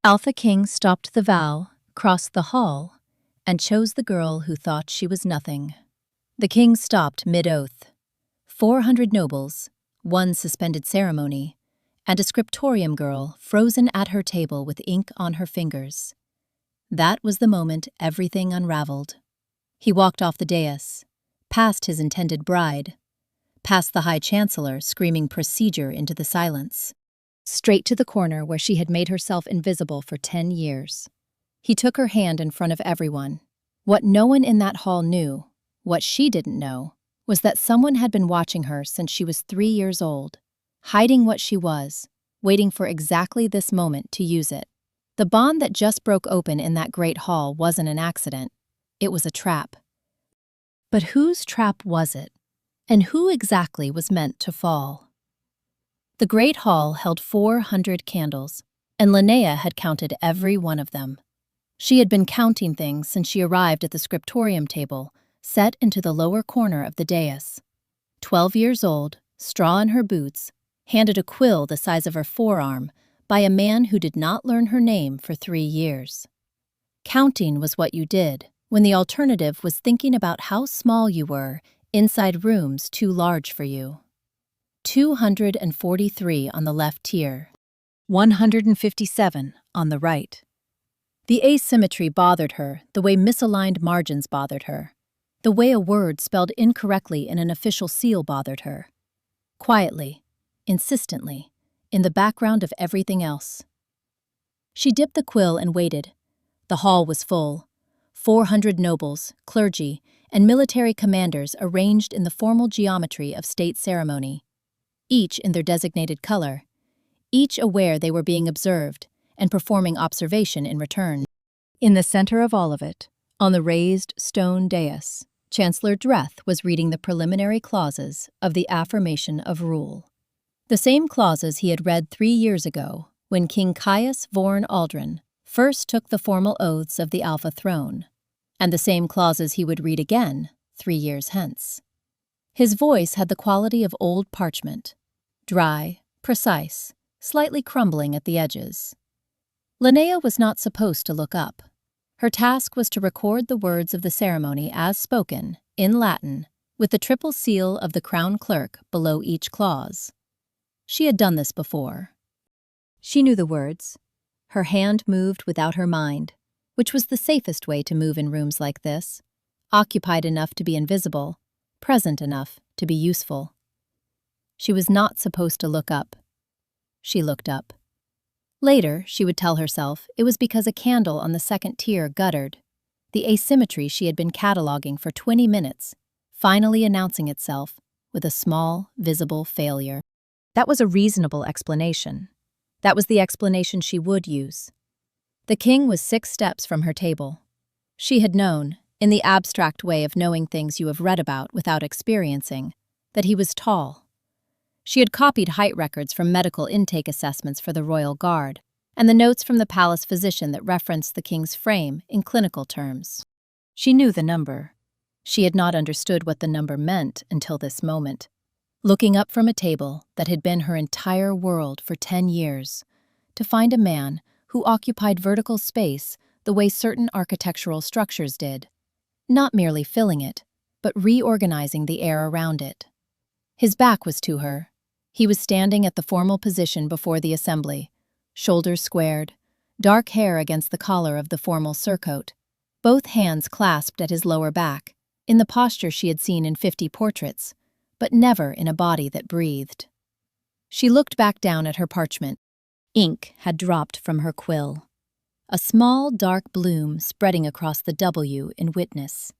Alpha King stopped the vow, crossed the hall, and chose the girl who thought she was nothing. The king stopped mid-oath. 400 nobles, one suspended ceremony, and a scriptorium girl frozen at her table with ink on her fingers. That was the moment everything unraveled. He walked off the dais, past his intended bride, past the High Chancellor screaming procedure into the silence, straight to the corner where she had made herself invisible for 10 years. He took her hand in front of everyone. What no one in that hall knew, what she didn't know, was that someone had been watching her since she was 3 years old, hiding what she was, waiting for exactly this moment to use it. The bond that just broke open in that great hall wasn't an accident. It was a trap. But whose trap was it? And who exactly was meant to fall? The great hall held 400 candles, and Lynnea had counted every one of them. She had been counting things since she arrived at the scriptorium table, set into the lower corner of the dais. 12 years old, straw in her boots, handed a quill the size of her forearm by a man who did not learn her name for 3 years. Counting was what you did when the alternative was thinking about how small you were inside rooms too large for you. 243 on the left tier, 157 on the right. The asymmetry bothered her the way misaligned margins bothered her, the way a word spelled incorrectly in an official seal bothered her. Quietly, insistently, in the background of everything else. She dipped the quill and waited. The hall was full. 400 nobles, clergy, and military commanders arranged in the formal geometry of state ceremony, each in their designated color, each aware they were being observed and performing observation in return. In the center of all of it, on the raised stone dais, Chancellor Dreth was reading the preliminary clauses of the affirmation of rule. The same clauses he had read 3 years ago when King Caius Vorn Aldrin first took the formal oaths of the Alpha throne, and the same clauses he would read again 3 years hence. His voice had the quality of old parchment, dry, precise, slightly crumbling at the edges. Lynnea was not supposed to look up. Her task was to record the words of the ceremony as spoken, in Latin, with the triple seal of the crown clerk below each clause. She had done this before. She knew the words. Her hand moved without her mind, which was the safest way to move in rooms like this, occupied enough to be invisible, present enough to be useful. She was not supposed to look up. She looked up. Later, she would tell herself it was because a candle on the second tier guttered, the asymmetry she had been cataloging for 20 minutes, finally announcing itself with a small, visible failure. That was a reasonable explanation. That was the explanation she would use. The king was 6 steps from her table. She had known, in the abstract way of knowing things you have read about without experiencing, that he was tall. She had copied height records from medical intake assessments for the royal guard, and the notes from the palace physician that referenced the king's frame in clinical terms. She knew the number. She had not understood what the number meant until this moment. Looking up from a table that had been her entire world for 10 years, to find a man who occupied vertical space the way certain architectural structures did, not merely filling it, but reorganizing the air around it. His back was to her. He was standing at the formal position before the assembly, shoulders squared, dark hair against the collar of the formal surcoat, both hands clasped at his lower back, in the posture she had seen in 50 portraits, but never in a body that breathed. She looked back down at her parchment. Ink had dropped from her quill, a small dark bloom spreading across the W in witness.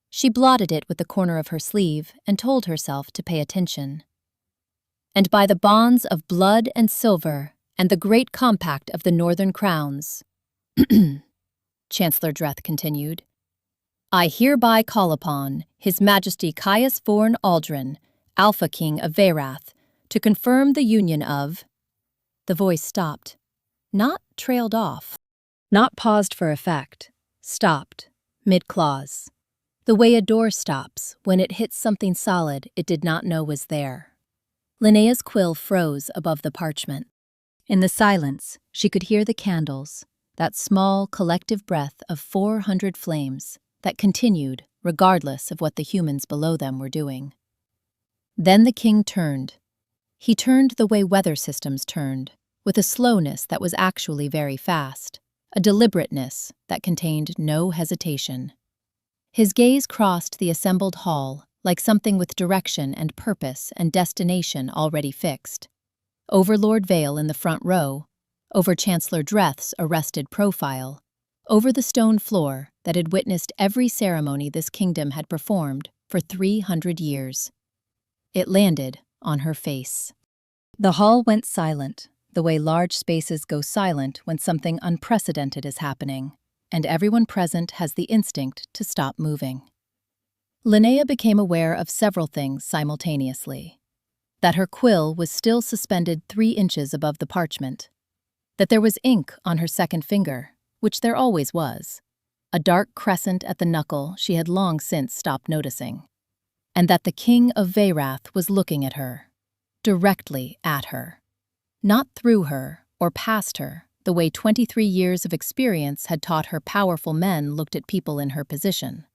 She blotted it with the corner of her sleeve and told herself to pay attention. And by the bonds of blood and silver and the great compact of the northern crowns, Chancellor Dreth continued, I hereby call upon His Majesty Caius Vorn Aldrin, Alpha King of Verath, to confirm the union of... The voice stopped, not trailed off, not paused for effect, stopped, mid-clause. The way a door stops when it hits something solid it did not know was there. Lynnea's quill froze above the parchment. In the silence, she could hear the candles, that small, collective breath of 400 flames that continued regardless of what the humans below them were doing. Then the king turned. He turned the way weather systems turned, with a slowness that was actually very fast, a deliberateness that contained no hesitation. His gaze crossed the assembled hall like something with direction and purpose and destination already fixed. Over Lord Vale in the front row, over Chancellor Dreth's arrested profile, over the stone floor that had witnessed every ceremony this kingdom had performed for 300 years. It landed on her face. The hall went silent, the way large spaces go silent when something unprecedented is happening, and everyone present has the instinct to stop moving. Lynnea became aware of several things simultaneously. That her quill was still suspended 3 inches above the parchment. That there was ink on her second finger, which there always was, a dark crescent at the knuckle she had long since stopped noticing. And that the King of Veyrath was looking at her, directly at her. Not through her or past her, the way 23 years of experience had taught her powerful men looked at people in her position,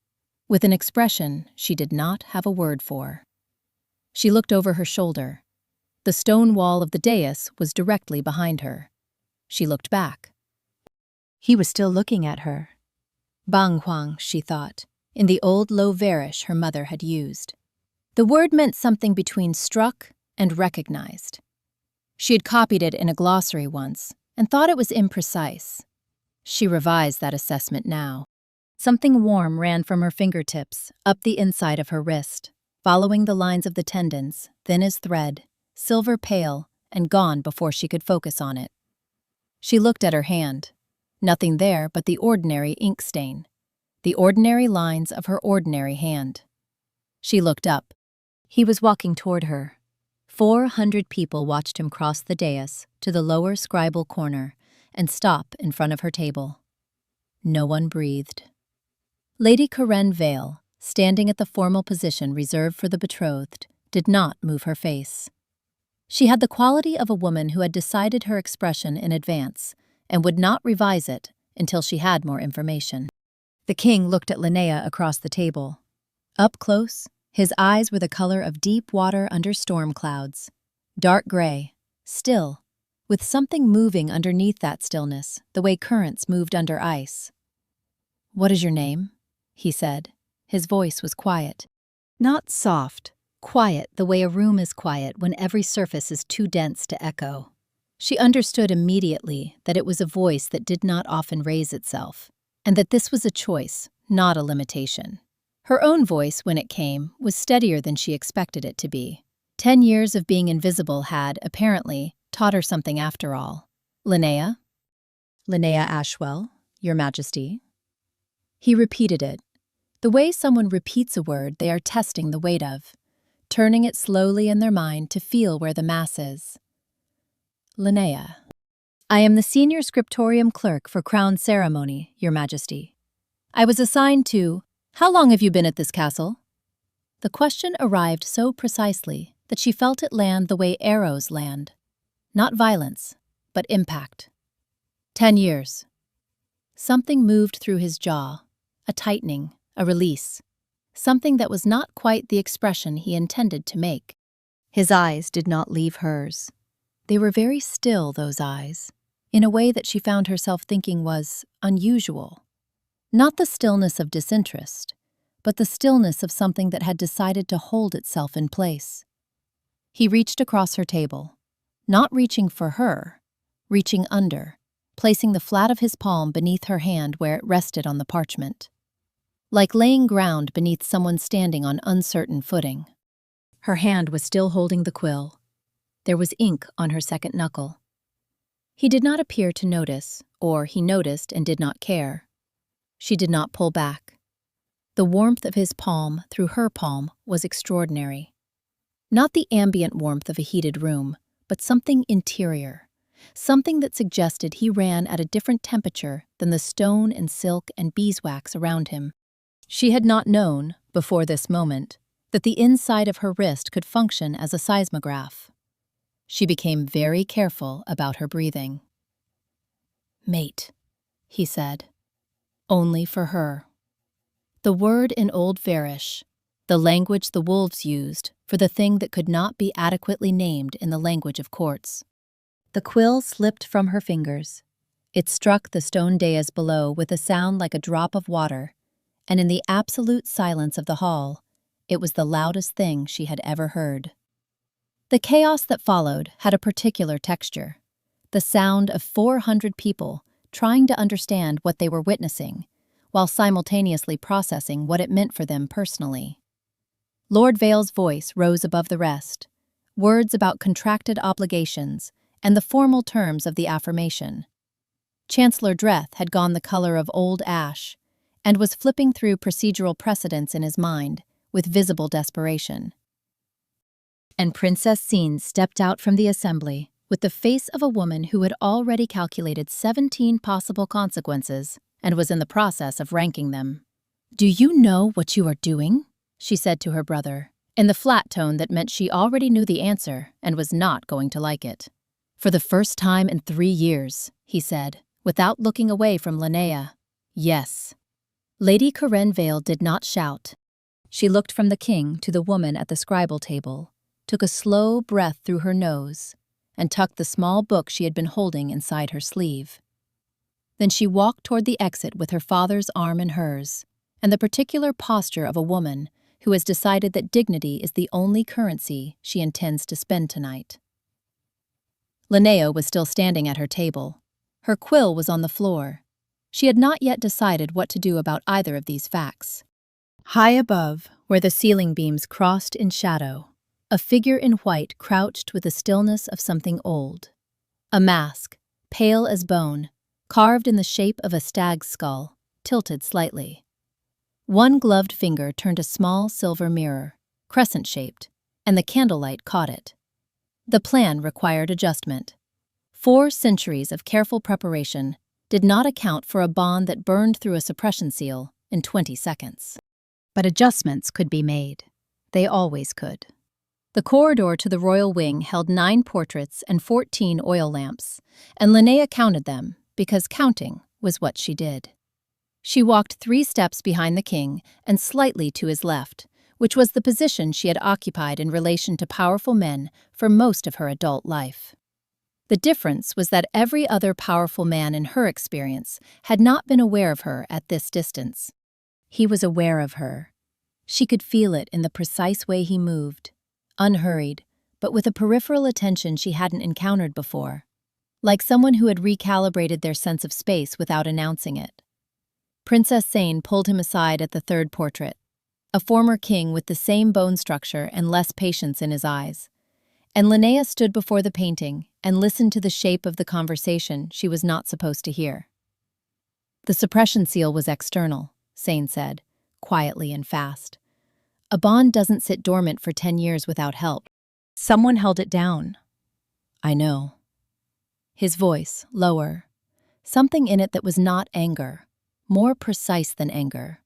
with an expression she did not have a word for. She looked over her shoulder. The stone wall of the dais was directly behind her. She looked back. He was still looking at her. Bang Huang, she thought, in the old low varish her mother had used. The word meant something between struck and recognized. She had copied it in a glossary once and thought it was imprecise. She revised that assessment now. Something warm ran from her fingertips, up the inside of her wrist, following the lines of the tendons, thin as thread, silver pale, and gone before she could focus on it. She looked at her hand. Nothing there but the ordinary ink stain, the ordinary lines of her ordinary hand. She looked up. He was walking toward her. 400 people watched him cross the dais to the lower scribal corner and stop in front of her table. No one breathed. Lady Karen Vale, standing at the formal position reserved for the betrothed, did not move her face. She had the quality of a woman who had decided her expression in advance and would not revise it until she had more information. The king looked at Lynnea across the table. Up close, his eyes were the color of deep water under storm clouds, dark gray, still, with something moving underneath that stillness, the way currents moved under ice. "What is your name?" he said. His voice was quiet. Not soft, quiet the way a room is quiet when every surface is too dense to echo. She understood immediately that it was a voice that did not often raise itself, and that this was a choice, not a limitation. Her own voice, when it came, was steadier than she expected it to be. 10 years of being invisible had, apparently, taught her something after all. "Lynnea?" "Lynnea Ashwell, Your Majesty." He repeated it. The way someone repeats a word they are testing the weight of, turning it slowly in their mind to feel where the mass is. "Lynnea. I am the senior scriptorium clerk for Crown Ceremony, Your Majesty. I was assigned to— How long have you been at this castle?" The question arrived so precisely that she felt it land the way arrows land. Not violence, but impact. 10 years. Something moved through his jaw, a tightening, a release, something that was not quite the expression he intended to make. His eyes did not leave hers. They were very still, those eyes, in a way that she found herself thinking was unusual. Not the stillness of disinterest, but the stillness of something that had decided to hold itself in place. He reached across her table, not reaching for her, reaching under, placing the flat of his palm beneath her hand where it rested on the parchment. Like laying ground beneath someone standing on uncertain footing. Her hand was still holding the quill. There was ink on her second knuckle. He did not appear to notice, or he noticed and did not care. She did not pull back. The warmth of his palm through her palm was extraordinary. Not the ambient warmth of a heated room, but something interior, something that suggested he ran at a different temperature than the stone and silk and beeswax around him. She had not known, before this moment, that the inside of her wrist could function as a seismograph. She became very careful about her breathing. "Mate," he said. "Only for her." The word in Old Varish, the language the wolves used for the thing that could not be adequately named in the language of courts. The quill slipped from her fingers. It struck the stone dais below with a sound like a drop of water, and in the absolute silence of the hall, it was the loudest thing she had ever heard. The chaos that followed had a particular texture, the sound of 400 people trying to understand what they were witnessing, while simultaneously processing what it meant for them personally. Lord Vale's voice rose above the rest, words about contracted obligations and the formal terms of the affirmation. Chancellor Dreth had gone the color of old ash and was flipping through procedural precedents in his mind with visible desperation. And Princess Scene stepped out from the assembly with the face of a woman who had already calculated 17 possible consequences and was in the process of ranking them. "Do you know what you are doing?" she said to her brother, in the flat tone that meant she already knew the answer and was not going to like it. "For the first time in 3 years," he said, without looking away from Lynnea. "Yes." Lady Corinne Vale did not shout. She looked from the king to the woman at the scribal table, took a slow breath through her nose, and tucked the small book she had been holding inside her sleeve. Then she walked toward the exit with her father's arm in hers, and the particular posture of a woman who has decided that dignity is the only currency she intends to spend tonight. Lynnea was still standing at her table. Her quill was on the floor. She had not yet decided what to do about either of these facts. High above, where the ceiling beams crossed in shadow, a figure in white crouched with the stillness of something old. A mask, pale as bone, carved in the shape of a stag's skull, tilted slightly. One gloved finger turned a small silver mirror, crescent-shaped, and the candlelight caught it. The plan required adjustment. 4 centuries of careful preparation did not account for a bond that burned through a suppression seal in 20 seconds. But adjustments could be made. They always could. The corridor to the royal wing held 9 portraits and 14 oil lamps, and Lynnea counted them because counting was what she did. She walked 3 steps behind the king and slightly to his left, which was the position she had occupied in relation to powerful men for most of her adult life. The difference was that every other powerful man in her experience had not been aware of her at this distance. He was aware of her. She could feel it in the precise way he moved, unhurried, but with a peripheral attention she hadn't encountered before, like someone who had recalibrated their sense of space without announcing it. Princess Sane pulled him aside at the 3rd portrait, a former king with the same bone structure and less patience in his eyes, and Lynnea stood before the painting and listened to the shape of the conversation she was not supposed to hear. "The suppression seal was external," Sane said, quietly and fast. "A bond doesn't sit dormant for 10 years without help. Someone held it down." "I know." His voice, lower, something in it that was not anger, more precise than anger,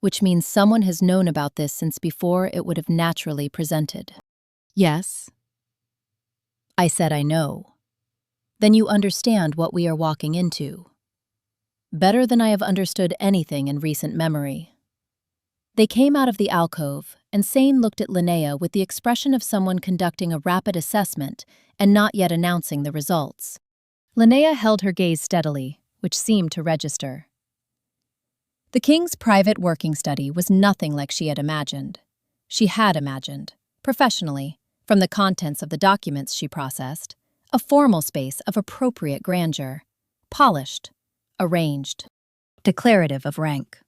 which means someone has known about this since before it would have naturally presented. "Yes." I said I know. "Then you understand what we are walking into." "Better than I have understood anything in recent memory." They came out of the alcove, and Sane looked at Lynnea with the expression of someone conducting a rapid assessment and not yet announcing the results. Lynnea held her gaze steadily, which seemed to register. The king's private working study was nothing like she had imagined. She had imagined, professionally, from the contents of the documents she processed, a formal space of appropriate grandeur, polished, arranged, declarative of rank.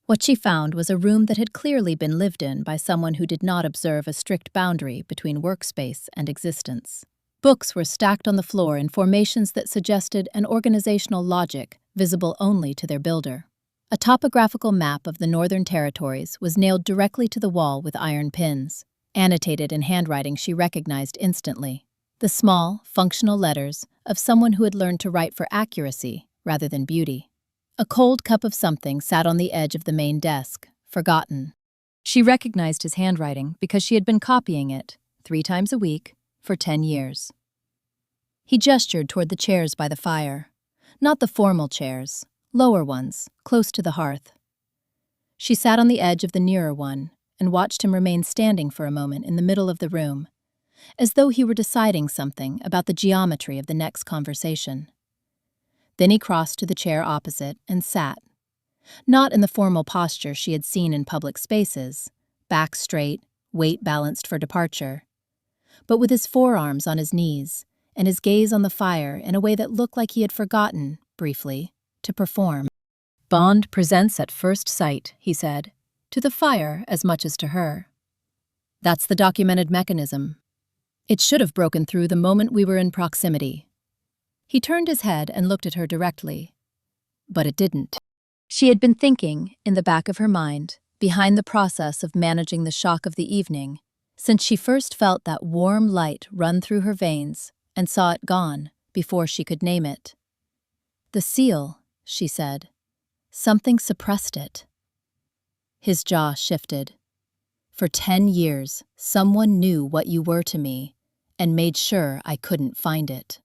What she found was a room that had clearly been lived in by someone who did not observe a strict boundary between workspace and existence. Books were stacked on the floor in formations that suggested an organizational logic visible only to their builder. A topographical map of the Northern Territories was nailed directly to the wall with iron pins, annotated in handwriting she recognized instantly, the small, functional letters of someone who had learned to write for accuracy rather than beauty. A cold cup of something sat on the edge of the main desk, forgotten. She recognized his handwriting because she had been copying it, 3 times a week, for 10 years. He gestured toward the chairs by the fire. Not the formal chairs, lower ones, close to the hearth. She sat on the edge of the nearer one and watched him remain standing for a moment in the middle of the room, as though he were deciding something about the geometry of the next conversation. Then he crossed to the chair opposite and sat, not in the formal posture she had seen in public spaces, back straight, weight balanced for departure, but with his forearms on his knees and his gaze on the fire in a way that looked like he had forgotten, briefly, to perform. "Bond presents at first sight," he said, to the fire as much as to her. "That's the documented mechanism. It should have broken through the moment we were in proximity." He turned his head and looked at her directly. But it didn't. She had been thinking, in the back of her mind, behind the process of managing the shock of the evening, since she first felt that warm light run through her veins and saw it gone before she could name it. "The seal," she said. "Something suppressed it." His jaw shifted. "For 10 years, someone knew what you were to me and made sure I couldn't find it."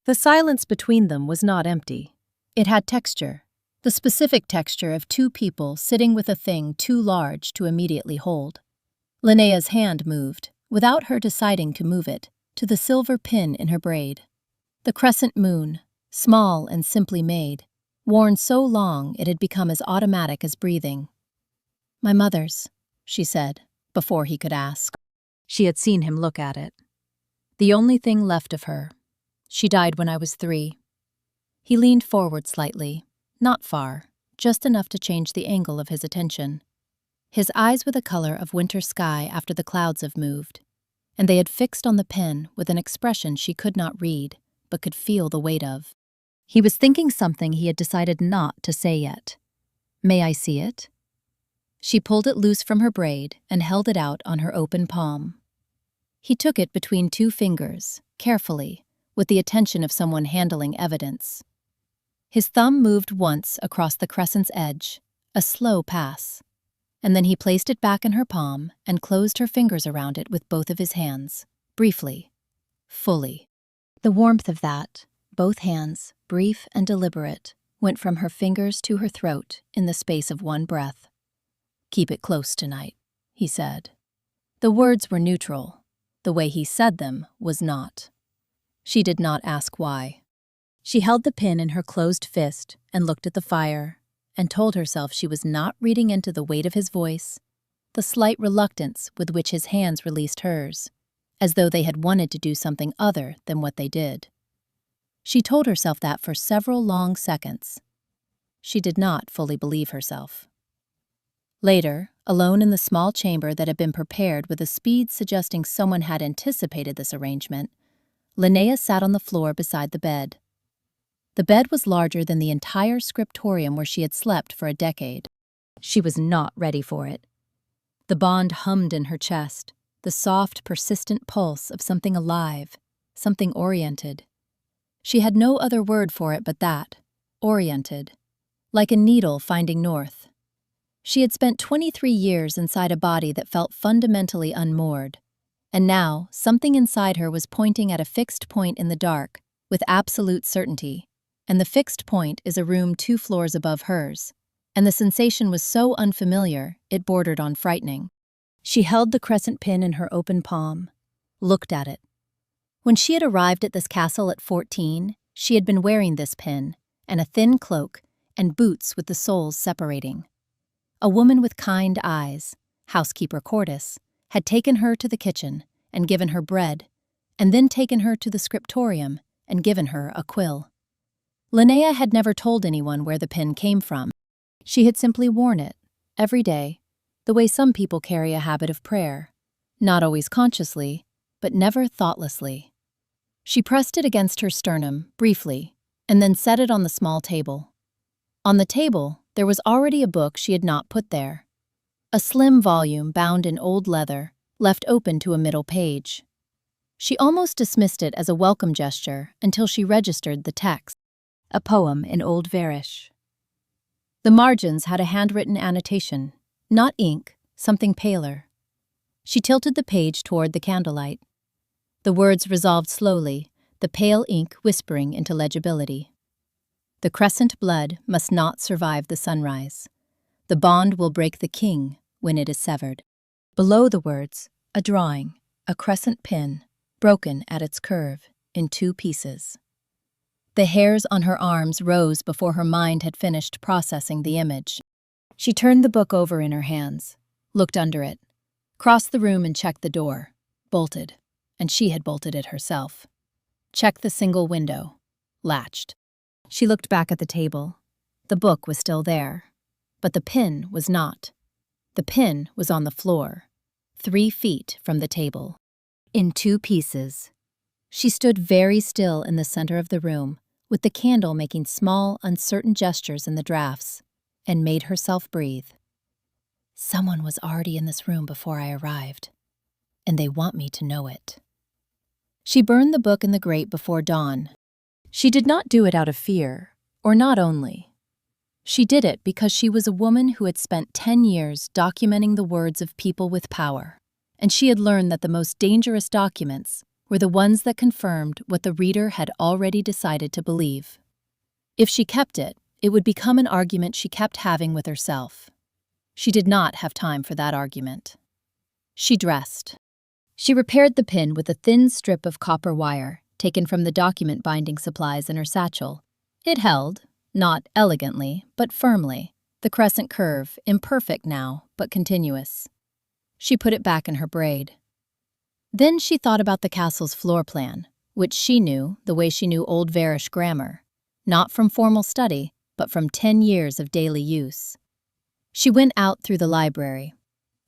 The silence between them was not empty. It had texture, the specific texture of two people sitting with a thing too large to immediately hold. Lynnea's hand moved, without her deciding to move it, to the silver pin in her braid. The crescent moon, small and simply made, worn so long it had become as automatic as breathing. "My mother's," she said, before he could ask. She had seen him look at it. "The only thing left of her. She died when I was 3. He leaned forward slightly, not far, just enough to change the angle of his attention. His eyes were the color of winter sky after the clouds have moved, and they had fixed on the pin with an expression she could not read, but could feel the weight of. He was thinking something he had decided not to say yet. "May I see it?" She pulled it loose from her braid and held it out on her open palm. He took it between 2 fingers, carefully, with the attention of someone handling evidence. His thumb moved once across the crescent's edge, a slow pass, and then he placed it back in her palm and closed her fingers around it with both of his hands, briefly, fully. The warmth of that, both hands, brief and deliberate, went from her fingers to her throat in the space of one breath. "Keep it close tonight," he said. The words were neutral. The way he said them was not. She did not ask why. She held the pin in her closed fist and looked at the fire, and told herself she was not reading into the weight of his voice, the slight reluctance with which his hands released hers, as though they had wanted to do something other than what they did. She told herself that for several long seconds. She did not fully believe herself. Later, alone in the small chamber that had been prepared with a speed suggesting someone had anticipated this arrangement, Lynnea sat on the floor beside the bed. The bed was larger than the entire scriptorium where she had slept for a decade. She was not ready for it. The bond hummed in her chest, the soft, persistent pulse of something alive, something oriented. She had no other word for it but that, oriented, like a needle finding north. She had spent 23 years inside a body that felt fundamentally unmoored, and now something inside her was pointing at a fixed point in the dark, with absolute certainty, and the fixed point is a room 2 floors above hers, and the sensation was so unfamiliar it bordered on frightening. She held the crescent pin in her open palm, looked at it. When she had arrived at this castle at 14, she had been wearing this pin, and a thin cloak, and boots with the soles separating. A woman with kind eyes, housekeeper Cordis, had taken her to the kitchen and given her bread, and then taken her to the scriptorium and given her a quill. Lynnea had never told anyone where the pin came from. She had simply worn it, every day, the way some people carry a habit of prayer, not always consciously, but never thoughtlessly. She pressed it against her sternum, briefly, and then set it on the small table. On the table, there was already a book she had not put there. A slim volume bound in old leather, left open to a middle page. She almost dismissed it as a welcome gesture until she registered the text, a poem in Old Varish. The margins had a handwritten annotation, not ink, something paler. She tilted the page toward the candlelight. The words resolved slowly, the pale ink whispering into legibility. The crescent blood must not survive the sunrise. The bond will break the king when it is severed. Below the words, a drawing, a crescent pin, broken at its curve, in 2 pieces. The hairs on her arms rose before her mind had finished processing the image. She turned the book over in her hands, looked under it, crossed the room and checked the door, bolted, and she had bolted it herself. Checked the single window, latched. She looked back at the table. The book was still there, but the pin was not. The pin was on the floor, 3 feet from the table, in 2 pieces. She stood very still in the center of the room, with the candle making small, uncertain gestures in the drafts, and made herself breathe. Someone was already in this room before I arrived, and they want me to know it. She burned the book in the grate before dawn. She did not do it out of fear, or not only. She did it because she was a woman who had spent 10 years documenting the words of people with power, and she had learned that the most dangerous documents were the ones that confirmed what the reader had already decided to believe. If she kept it, it would become an argument she kept having with herself. She did not have time for that argument. She dressed. She repaired the pin with a thin strip of copper wire taken from the document binding supplies in her satchel. It held, not elegantly, but firmly, the crescent curve, imperfect now, but continuous. She put it back in her braid. Then she thought about the castle's floor plan, which she knew the way she knew Old Varish grammar, not from formal study, but from 10 years of daily use. She went out through the library.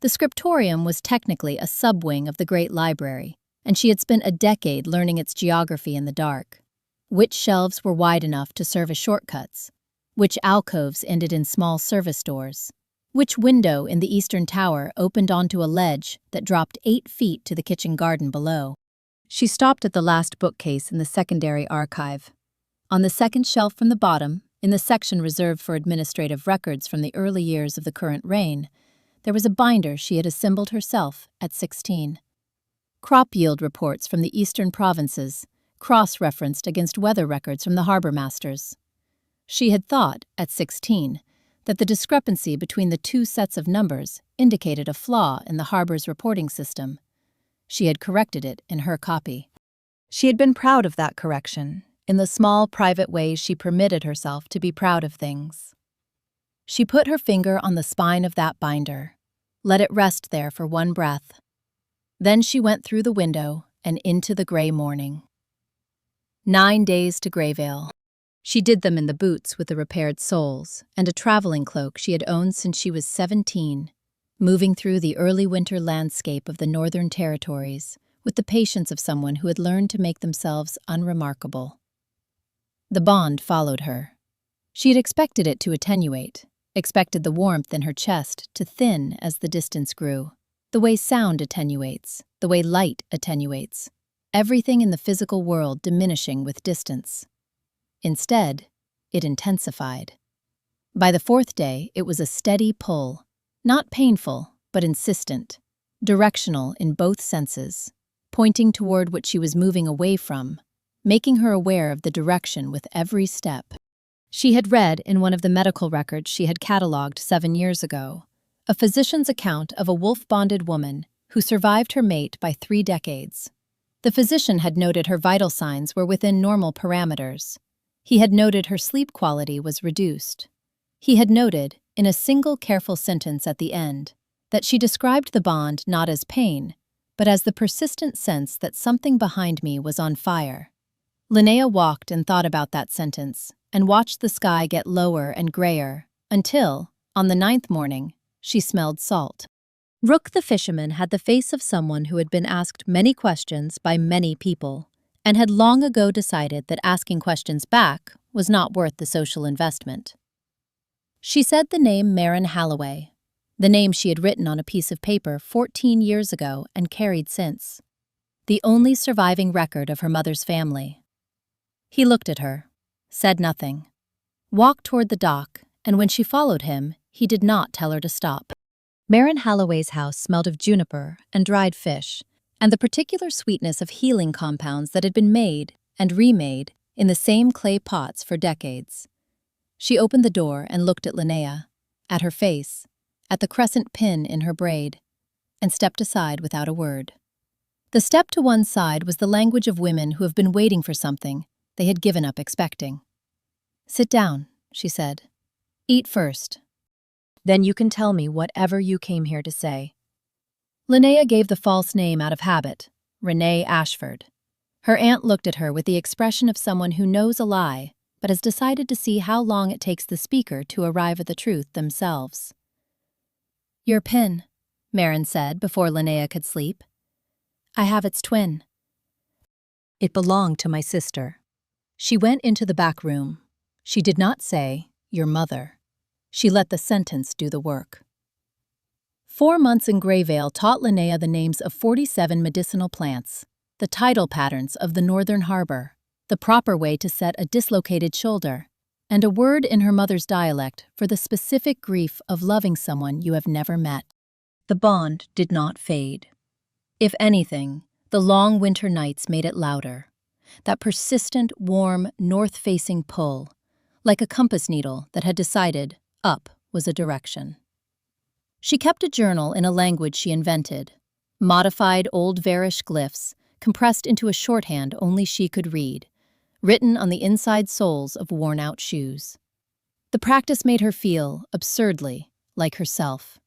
The scriptorium was technically a sub-wing of the great library, and she had spent a decade learning its geography in the dark. Which shelves were wide enough to serve as shortcuts, which alcoves ended in small service doors, which window in the eastern tower opened onto a ledge that dropped 8 feet to the kitchen garden below. She stopped at the last bookcase in the secondary archive. On the second shelf from the bottom, in the section reserved for administrative records from the early years of the current reign, there was a binder she had assembled herself at 16. Crop yield reports from the eastern provinces, cross-referenced against weather records from the harbor masters. She had thought, at 16, that the discrepancy between the 2 sets of numbers indicated a flaw in the harbor's reporting system. She had corrected it in her copy. She had been proud of that correction, in the small private ways she permitted herself to be proud of things. She put her finger on the spine of that binder, let it rest there for one breath. Then she went through the window and into the gray morning. 9 days to Greyvale. She did them in the boots with the repaired soles and a traveling cloak she had owned since she was 17, moving through the early winter landscape of the Northern Territories with the patience of someone who had learned to make themselves unremarkable. The bond followed her. She had expected it to attenuate, expected the warmth in her chest to thin as the distance grew, the way sound attenuates, the way light attenuates, everything in the physical world diminishing with distance. Instead, it intensified. By the 4th day, it was a steady pull, not painful, but insistent, directional in both senses, pointing toward what she was moving away from, making her aware of the direction with every step. She had read in one of the medical records she had catalogued 7 years ago, a physician's account of a wolf-bonded woman who survived her mate by 3 decades. The physician had noted her vital signs were within normal parameters. He had noted her sleep quality was reduced. He had noted, in a single careful sentence at the end, that she described the bond not as pain, but as the persistent sense that something behind me was on fire. Lynnea walked and thought about that sentence, and watched the sky get lower and grayer, until, on the 9th morning, she smelled salt. Rook the fisherman had the face of someone who had been asked many questions by many people, and had long ago decided that asking questions back was not worth the social investment. She said the name Marin Halloway, the name she had written on a piece of paper 14 years ago and carried since, the only surviving record of her mother's family. He looked at her, said nothing, walked toward the dock, and when she followed him, he did not tell her to stop. Marin Halloway's house smelled of juniper and dried fish, and the particular sweetness of healing compounds that had been made and remade in the same clay pots for decades. She opened the door and looked at Lynnea, at her face, at the crescent pin in her braid, and stepped aside without a word. The step to one side was the language of women who have been waiting for something they had given up expecting. "Sit down," she said. "Eat first. Then you can tell me whatever you came here to say." Lynnea gave the false name out of habit, Lynnea Ashford. Her aunt looked at her with the expression of someone who knows a lie but has decided to see how long it takes the speaker to arrive at the truth themselves. "Your pin," Marin said before Lynnea could sleep. "I have its twin. It belonged to my sister." She went into the back room. She did not say, "your mother." She let the sentence do the work. 4 months in Greyvale taught Lynnea the names of 47 medicinal plants, the tidal patterns of the Northern Harbor, the proper way to set a dislocated shoulder, and a word in her mother's dialect for the specific grief of loving someone you have never met. The bond did not fade. If anything, the long winter nights made it louder. That persistent, warm, north-facing pull, like a compass needle that had decided up was a direction. She kept a journal in a language she invented, modified old Varish glyphs compressed into a shorthand only she could read, written on the inside soles of worn-out shoes. The practice made her feel, absurdly, like herself.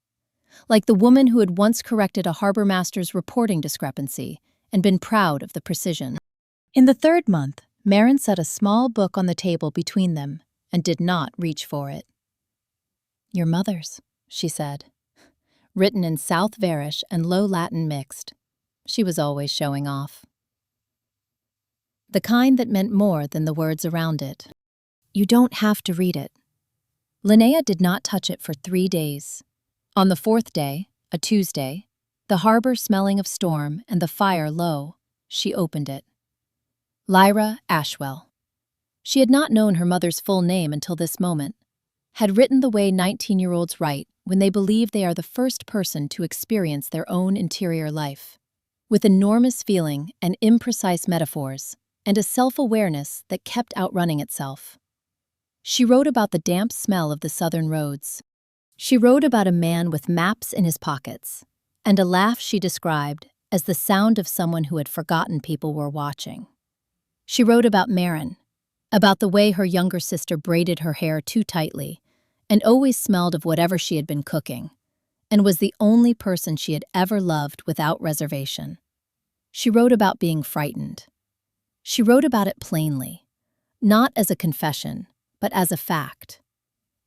Like the woman who had once corrected a harbor master's reporting discrepancy and been proud of the precision. In the 3rd month, Marin set a small book on the table between them and did not reach for it. "Your mother's," she said. Written in South Varish and Low Latin mixed. She was always showing off. The kind that meant more than the words around it. "You don't have to read it." Lynnea did not touch it for 3 days. On the 4th day, a Tuesday, the harbor smelling of storm and the fire low, she opened it. Lynnea Ashwell. She had not known her mother's full name until this moment, had written the way 19-year-olds write when they believe they are the first person to experience their own interior life, with enormous feeling and imprecise metaphors, and a self-awareness that kept outrunning itself. She wrote about the damp smell of the southern roads. She wrote about a man with maps in his pockets, and a laugh she described as the sound of someone who had forgotten people were watching. She wrote about Marin, about the way her younger sister braided her hair too tightly, and always smelled of whatever she had been cooking, and was the only person she had ever loved without reservation. She wrote about being frightened. She wrote about it plainly, not as a confession, but as a fact.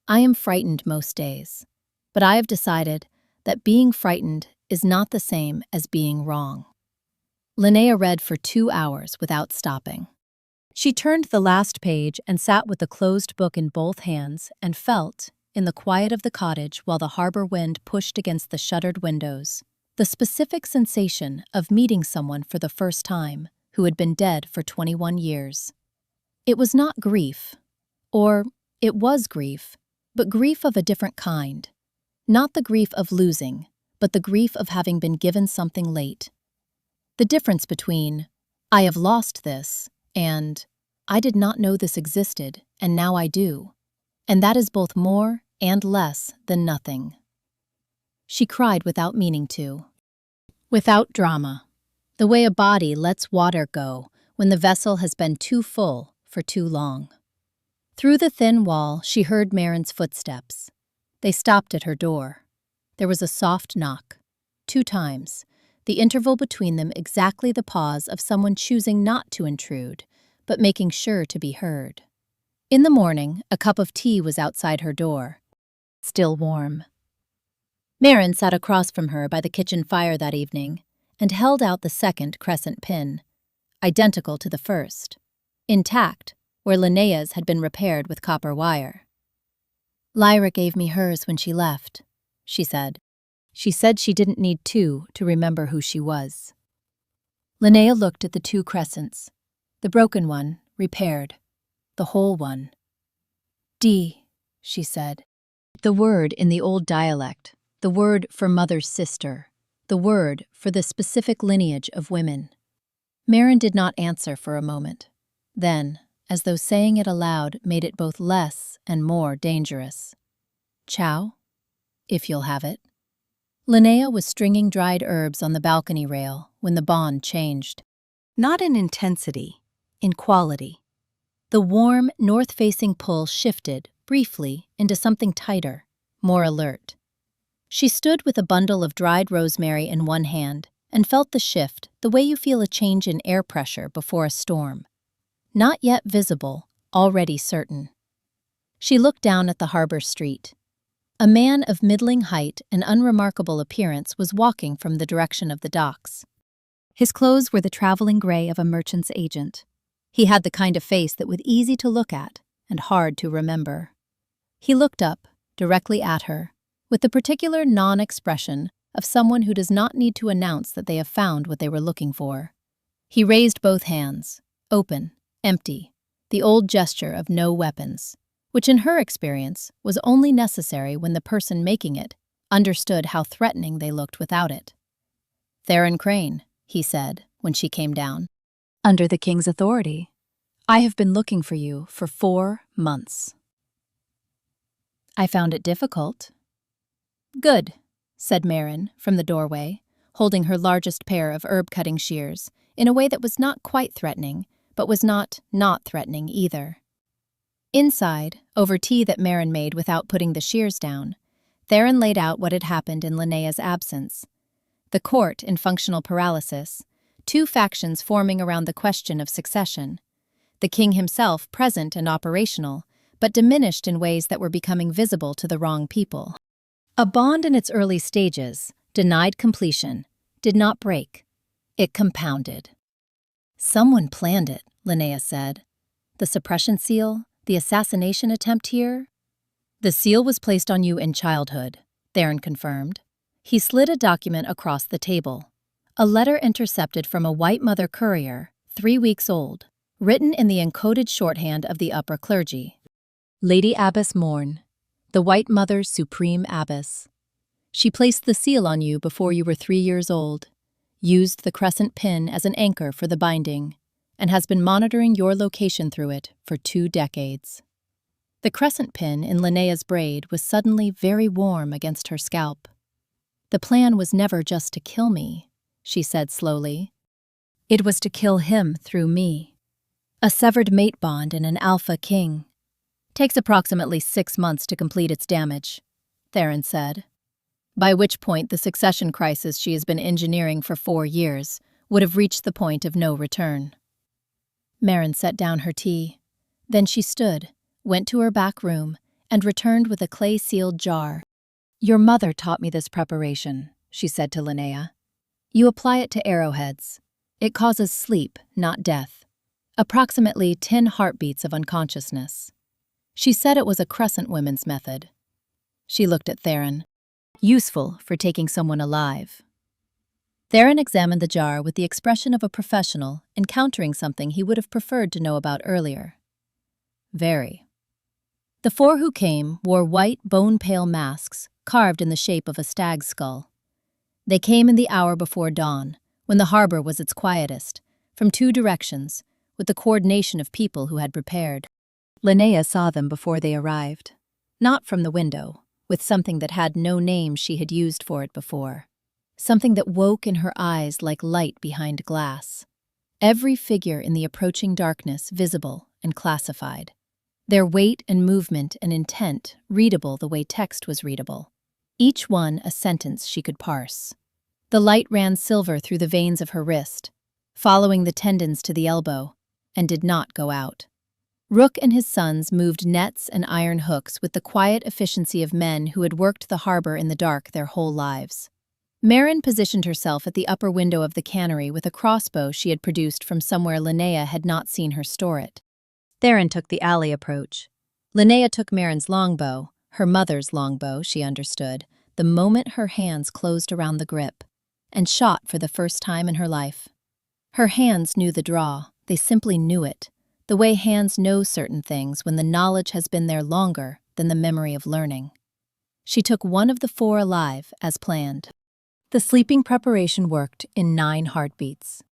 "I am frightened most days, but I have decided that being frightened is not the same as being wrong." Lynnea read for 2 hours without stopping. She turned the last page and sat with the closed book in both hands and felt, in the quiet of the cottage while the harbor wind pushed against the shuttered windows, the specific sensation of meeting someone for the first time who had been dead for 21 years. It was not grief, or it was grief, but grief of a different kind. Not the grief of losing, but the grief of having been given something late. The difference between, "I have lost this," and "I did not know this existed, and now I do," and that is both more and less than nothing. She cried without meaning to. Without drama. The way a body lets water go when the vessel has been too full for too long. Through the thin wall, she heard Marin's footsteps. They stopped at her door. There was a soft knock. 2 times, the interval between them exactly the pause of someone choosing not to intrude, but making sure to be heard. In the morning, a cup of tea was outside her door, still warm. Marin sat across from her by the kitchen fire that evening and held out the second crescent pin, identical to the first, intact, where Lynnea's had been repaired with copper wire. "Lyra gave me hers when she left," she said. She said she didn't need 2 to remember who she was. Lynnea looked at the 2 crescents, the broken one, repaired, the whole one. "D," she said. The word in the old dialect, the word for mother's sister, the word for the specific lineage of women. Marin did not answer for a moment. Then, as though saying it aloud made it both less and more dangerous. Chow? If you'll have it. Lynnea was stringing dried herbs on the balcony rail when the bond changed. Not in intensity, in quality. The warm, north-facing pull shifted, briefly, into something tighter, more alert. She stood with a bundle of dried rosemary in one hand and felt the shift the way you feel a change in air pressure before a storm. Not yet visible, already certain. She looked down at the harbor street. A man of middling height and unremarkable appearance was walking from the direction of the docks. His clothes were the traveling gray of a merchant's agent. He had the kind of face that was easy to look at and hard to remember. He looked up, directly at her, with the particular non-expression of someone who does not need to announce that they have found what they were looking for. He raised both hands, open, empty, the old gesture of no weapons, which in her experience was only necessary when the person making it understood how threatening they looked without it. "Theron Crane," he said when she came down. "Under the king's authority. I have been looking for you for 4 months. I found it difficult." "Good," said Marin from the doorway, holding her largest pair of herb-cutting shears in a way that was not quite threatening, but was not threatening either. Inside, over tea that Marin made without putting the shears down, Theron laid out what had happened in Lynnea's absence. The court in functional paralysis, 2 factions forming around the question of succession. The king himself present and operational, but diminished in ways that were becoming visible to the wrong people. A bond in its early stages, denied completion, did not break. It compounded. "Someone planned it," Lynnea said. "The suppression seal, the assassination attempt here?" "The seal was placed on you in childhood," Theron confirmed. He slid a document across the table. A letter intercepted from a white mother courier, 3 weeks old, written in the encoded shorthand of the upper clergy. "Lady Abbess Morn, the White Mother's Supreme Abbess. She placed the seal on you before you were 3 years old, used the crescent pin as an anchor for the binding, and has been monitoring your location through it for 2 decades. The crescent pin in Lynnea's braid was suddenly very warm against her scalp. "The plan was never just to kill me," she said slowly. "It was to kill him through me. A severed mate bond in an alpha king. Takes approximately 6 months to complete its damage," Theron said. "By which point the succession crisis she has been engineering for 4 years would have reached the point of no return." Marin set down her tea. Then she stood, went to her back room, and returned with a clay-sealed jar. "Your mother taught me this preparation," she said to Lynnea. "You apply it to arrowheads. It causes sleep, not death. Approximately 10 heartbeats of unconsciousness. She said it was a crescent women's method." She looked at Theron. "Useful for taking someone alive." Theron examined the jar with the expression of a professional encountering something he would have preferred to know about earlier. "Very." The 4 who came wore white, bone-pale masks carved in the shape of a stag's skull. They came in the hour before dawn, when the harbor was its quietest, from 2 directions, with the coordination of people who had prepared. Lynnea saw them before they arrived. Not from the window, with something that had no name she had used for it before. Something that woke in her eyes like light behind glass. Every figure in the approaching darkness visible and classified. Their weight and movement and intent readable the way text was readable. Each one a sentence she could parse. The light ran silver through the veins of her wrist, following the tendons to the elbow, and did not go out. Rook and his sons moved nets and iron hooks with the quiet efficiency of men who had worked the harbor in the dark their whole lives. Marin positioned herself at the upper window of the cannery with a crossbow she had produced from somewhere Lynnea had not seen her store it. Theron took the alley approach. Lynnea took Marin's longbow, her mother's longbow, she understood, the moment her hands closed around the grip, and shot for the first time in her life. Her hands knew the draw, they simply knew it, the way hands know certain things when the knowledge has been there longer than the memory of learning. She took one of the 4 alive, as planned. The sleeping preparation worked in 9 heartbeats.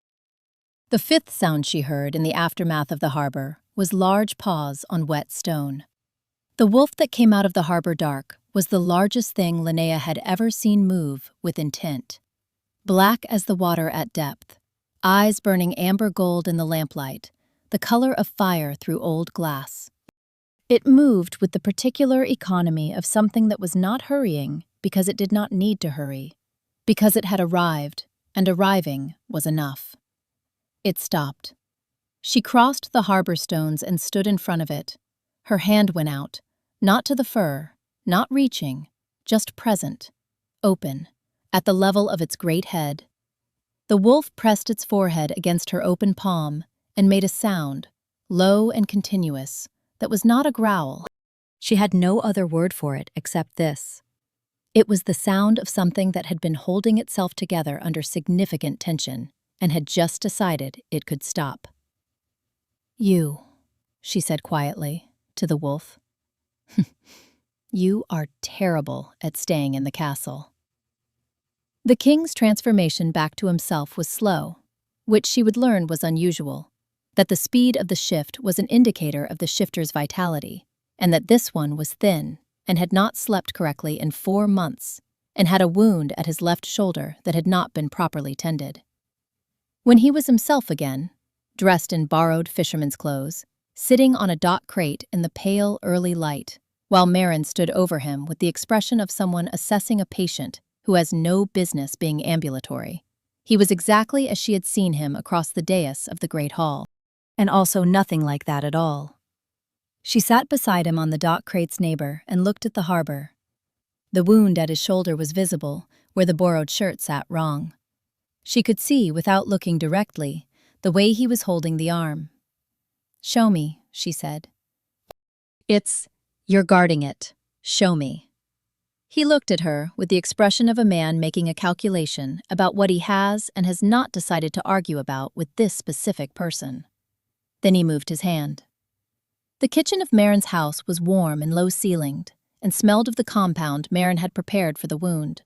The 5th sound she heard in the aftermath of the harbor was large paws on wet stone. The wolf that came out of the harbor dark was the largest thing Lynnea had ever seen move with intent. Black as the water at depth, eyes burning amber gold in the lamplight, the color of fire through old glass. It moved with the particular economy of something that was not hurrying because it did not need to hurry, because it had arrived, and arriving was enough. It stopped. She crossed the harbor stones and stood in front of it. Her hand went out, not to the fur, not reaching, just present, open, at the level of its great head. The wolf pressed its forehead against her open palm and made a sound, low and continuous, that was not a growl. She had no other word for it except this. It was the sound of something that had been holding itself together under significant tension and had just decided it could stop. "You," she said quietly to the wolf. "You are terrible at staying in the castle." The king's transformation back to himself was slow, which she would learn was unusual, that the speed of the shift was an indicator of the shifter's vitality, and that this one was thin and had not slept correctly in 4 months, and had a wound at his left shoulder that had not been properly tended. When he was himself again, dressed in borrowed fisherman's clothes, sitting on a dock crate in the pale early light, while Marin stood over him with the expression of someone assessing a patient who has no business being ambulatory, he was exactly as she had seen him across the dais of the great hall, and also nothing like that at all. She sat beside him on the dock crate's neighbor and looked at the harbor. The wound at his shoulder was visible where the borrowed shirt sat wrong. She could see, without looking directly, the way he was holding the arm. "Show me," she said. "You're guarding it. Show me." He looked at her with the expression of a man making a calculation about what he has and has not decided to argue about with this specific person. Then he moved his hand. The kitchen of Marin's house was warm and low-ceilinged, and smelled of the compound Marin had prepared for the wound.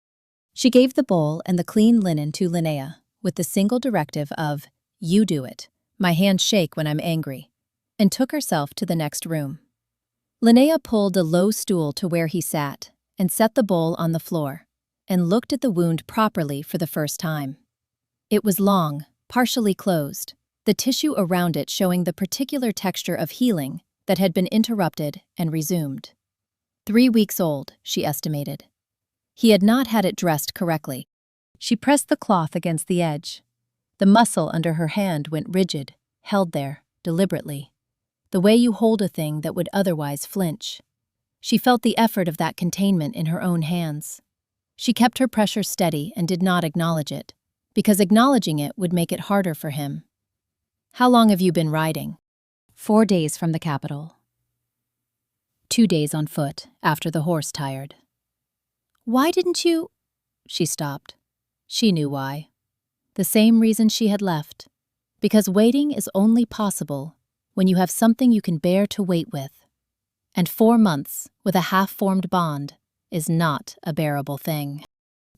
She gave the bowl and the clean linen to Lynnea, with the single directive of, "You do it. My hands shake when I'm angry," and took herself to the next room. Lynnea pulled a low stool to where he sat, and set the bowl on the floor, and looked at the wound properly for the first time. It was long, partially closed, the tissue around it showing the particular texture of healing that had been interrupted and resumed. 3 weeks old, she estimated. He had not had it dressed correctly. She pressed the cloth against the edge. The muscle under her hand went rigid, held there, deliberately, the way you hold a thing that would otherwise flinch. She felt the effort of that containment in her own hands. She kept her pressure steady and did not acknowledge it, because acknowledging it would make it harder for him. "How long have you been riding?" 4 days from the capital. 2 days on foot, after the horse tired. "Why didn't you—" She stopped. She knew why. The same reason she had left. Because waiting is only possible when you have something you can bear to wait with. And 4 months, with a half-formed bond, is not a bearable thing.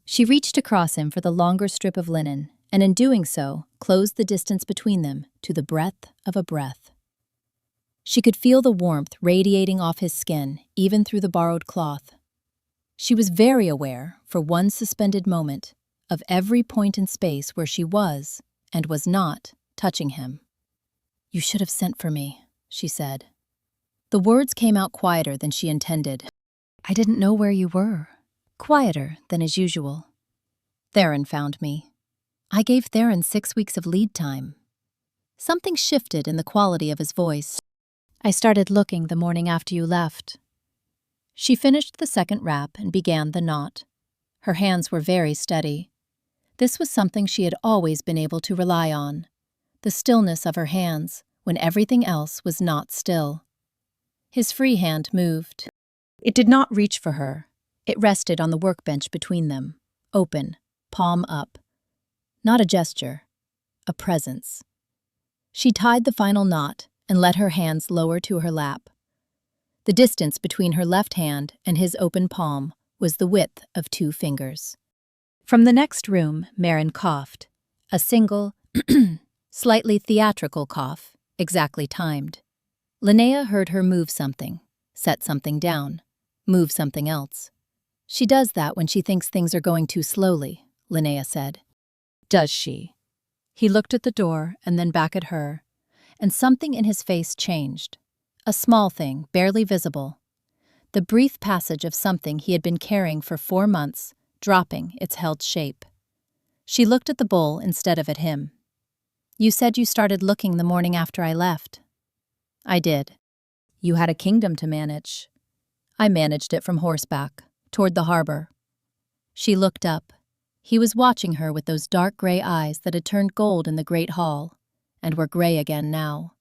She reached across him for the longer strip of linen, and in doing so, closed the distance between them to the breadth of a breath. She could feel the warmth radiating off his skin, even through the borrowed cloth. She was very aware, for one suspended moment, of every point in space where she was, and was not, touching him. "You should have sent for me," she said. The words came out quieter than she intended. "I didn't know where you were." Quieter than as usual. "Theron found me. I gave Theron 6 weeks of lead time." Something shifted in the quality of his voice. "I started looking the morning after you left." She finished the second wrap and began the knot. Her hands were very steady. This was something she had always been able to rely on. The stillness of her hands, when everything else was not still. His free hand moved. It did not reach for her. It rested on the workbench between them, open, palm up. Not a gesture, a presence. She tied the final knot and let her hands lower to her lap. The distance between her left hand and his open palm was the width of 2 fingers. From the next room, Marin coughed. A single, slightly theatrical cough, exactly timed. Lynnea heard her move something, set something down, move something else. She does that when she thinks things are going too slowly, Lynnea said. Does she? He looked at the door and then back at her, and something in his face changed. A small thing, barely visible. The brief passage of something he had been carrying for 4 months, dropping its held shape. She looked at the bowl instead of at him. You said you started looking the morning after I left. I did. You had a kingdom to manage. I managed it from horseback, toward the harbor. She looked up. He was watching her with those dark gray eyes that had turned gold in the great hall, and were gray again now.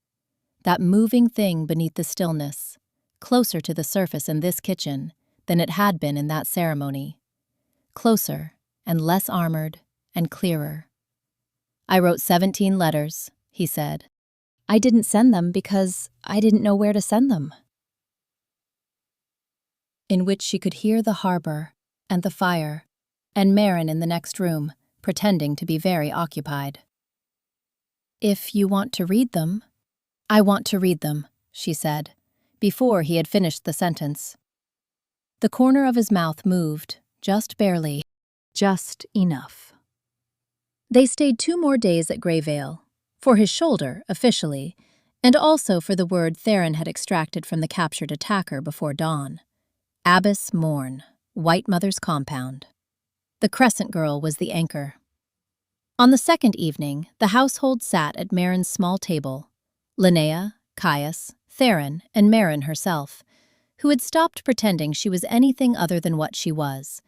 That moving thing beneath the stillness, closer to the surface in this kitchen than it had been in that ceremony. Closer and less armored and clearer. I wrote 17 letters, he said. I didn't send them because I didn't know where to send them. In which she could hear the harbor and the fire, and Marin in the next room, pretending to be very occupied. If you want to read them. I want to read them, she said, before he had finished the sentence. The corner of his mouth moved, just barely, just enough. They stayed 2 more days at Greyvale, for his shoulder, officially, and also for the word Theron had extracted from the captured attacker before dawn. Abbess Morn, White Mother's compound. The Crescent Girl was the anchor. On the second evening, the household sat at Marin's small table. Lynnea, Caius, Theron, and Marin herself, who had stopped pretending she was anything other than what she was,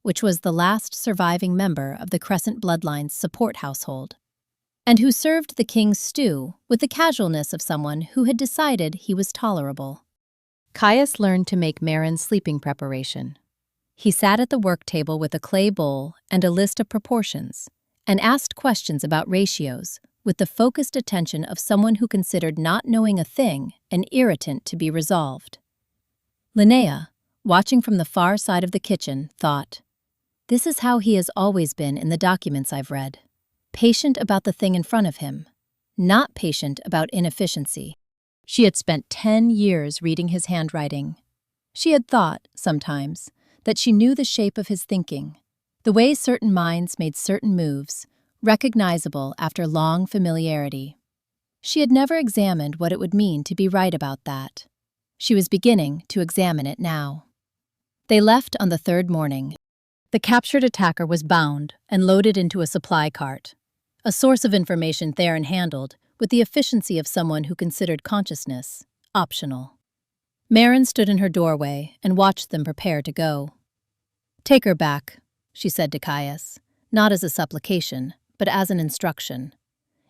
which was the last surviving member of the Crescent bloodline's support household, and who served the king's stew with the casualness of someone who had decided he was tolerable. Caius learned to make Marin's sleeping preparation. He sat at the work table with a clay bowl and a list of proportions, and asked questions about ratios with the focused attention of someone who considered not knowing a thing an irritant to be resolved. Lynnea, watching from the far side of the kitchen, thought, this is how he has always been in the documents I've read. Patient about the thing in front of him, not patient about inefficiency. She had spent 10 years reading his handwriting. She had thought, sometimes, that she knew the shape of his thinking, the way certain minds made certain moves, recognizable after long familiarity. She had never examined what it would mean to be right about that. She was beginning to examine it now. They left on the 3rd morning. The captured attacker was bound and loaded into a supply cart, a source of information Theron handled with the efficiency of someone who considered consciousness optional. Marin stood in her doorway and watched them prepare to go. Take her back, she said to Caius, not as a supplication, but as an instruction.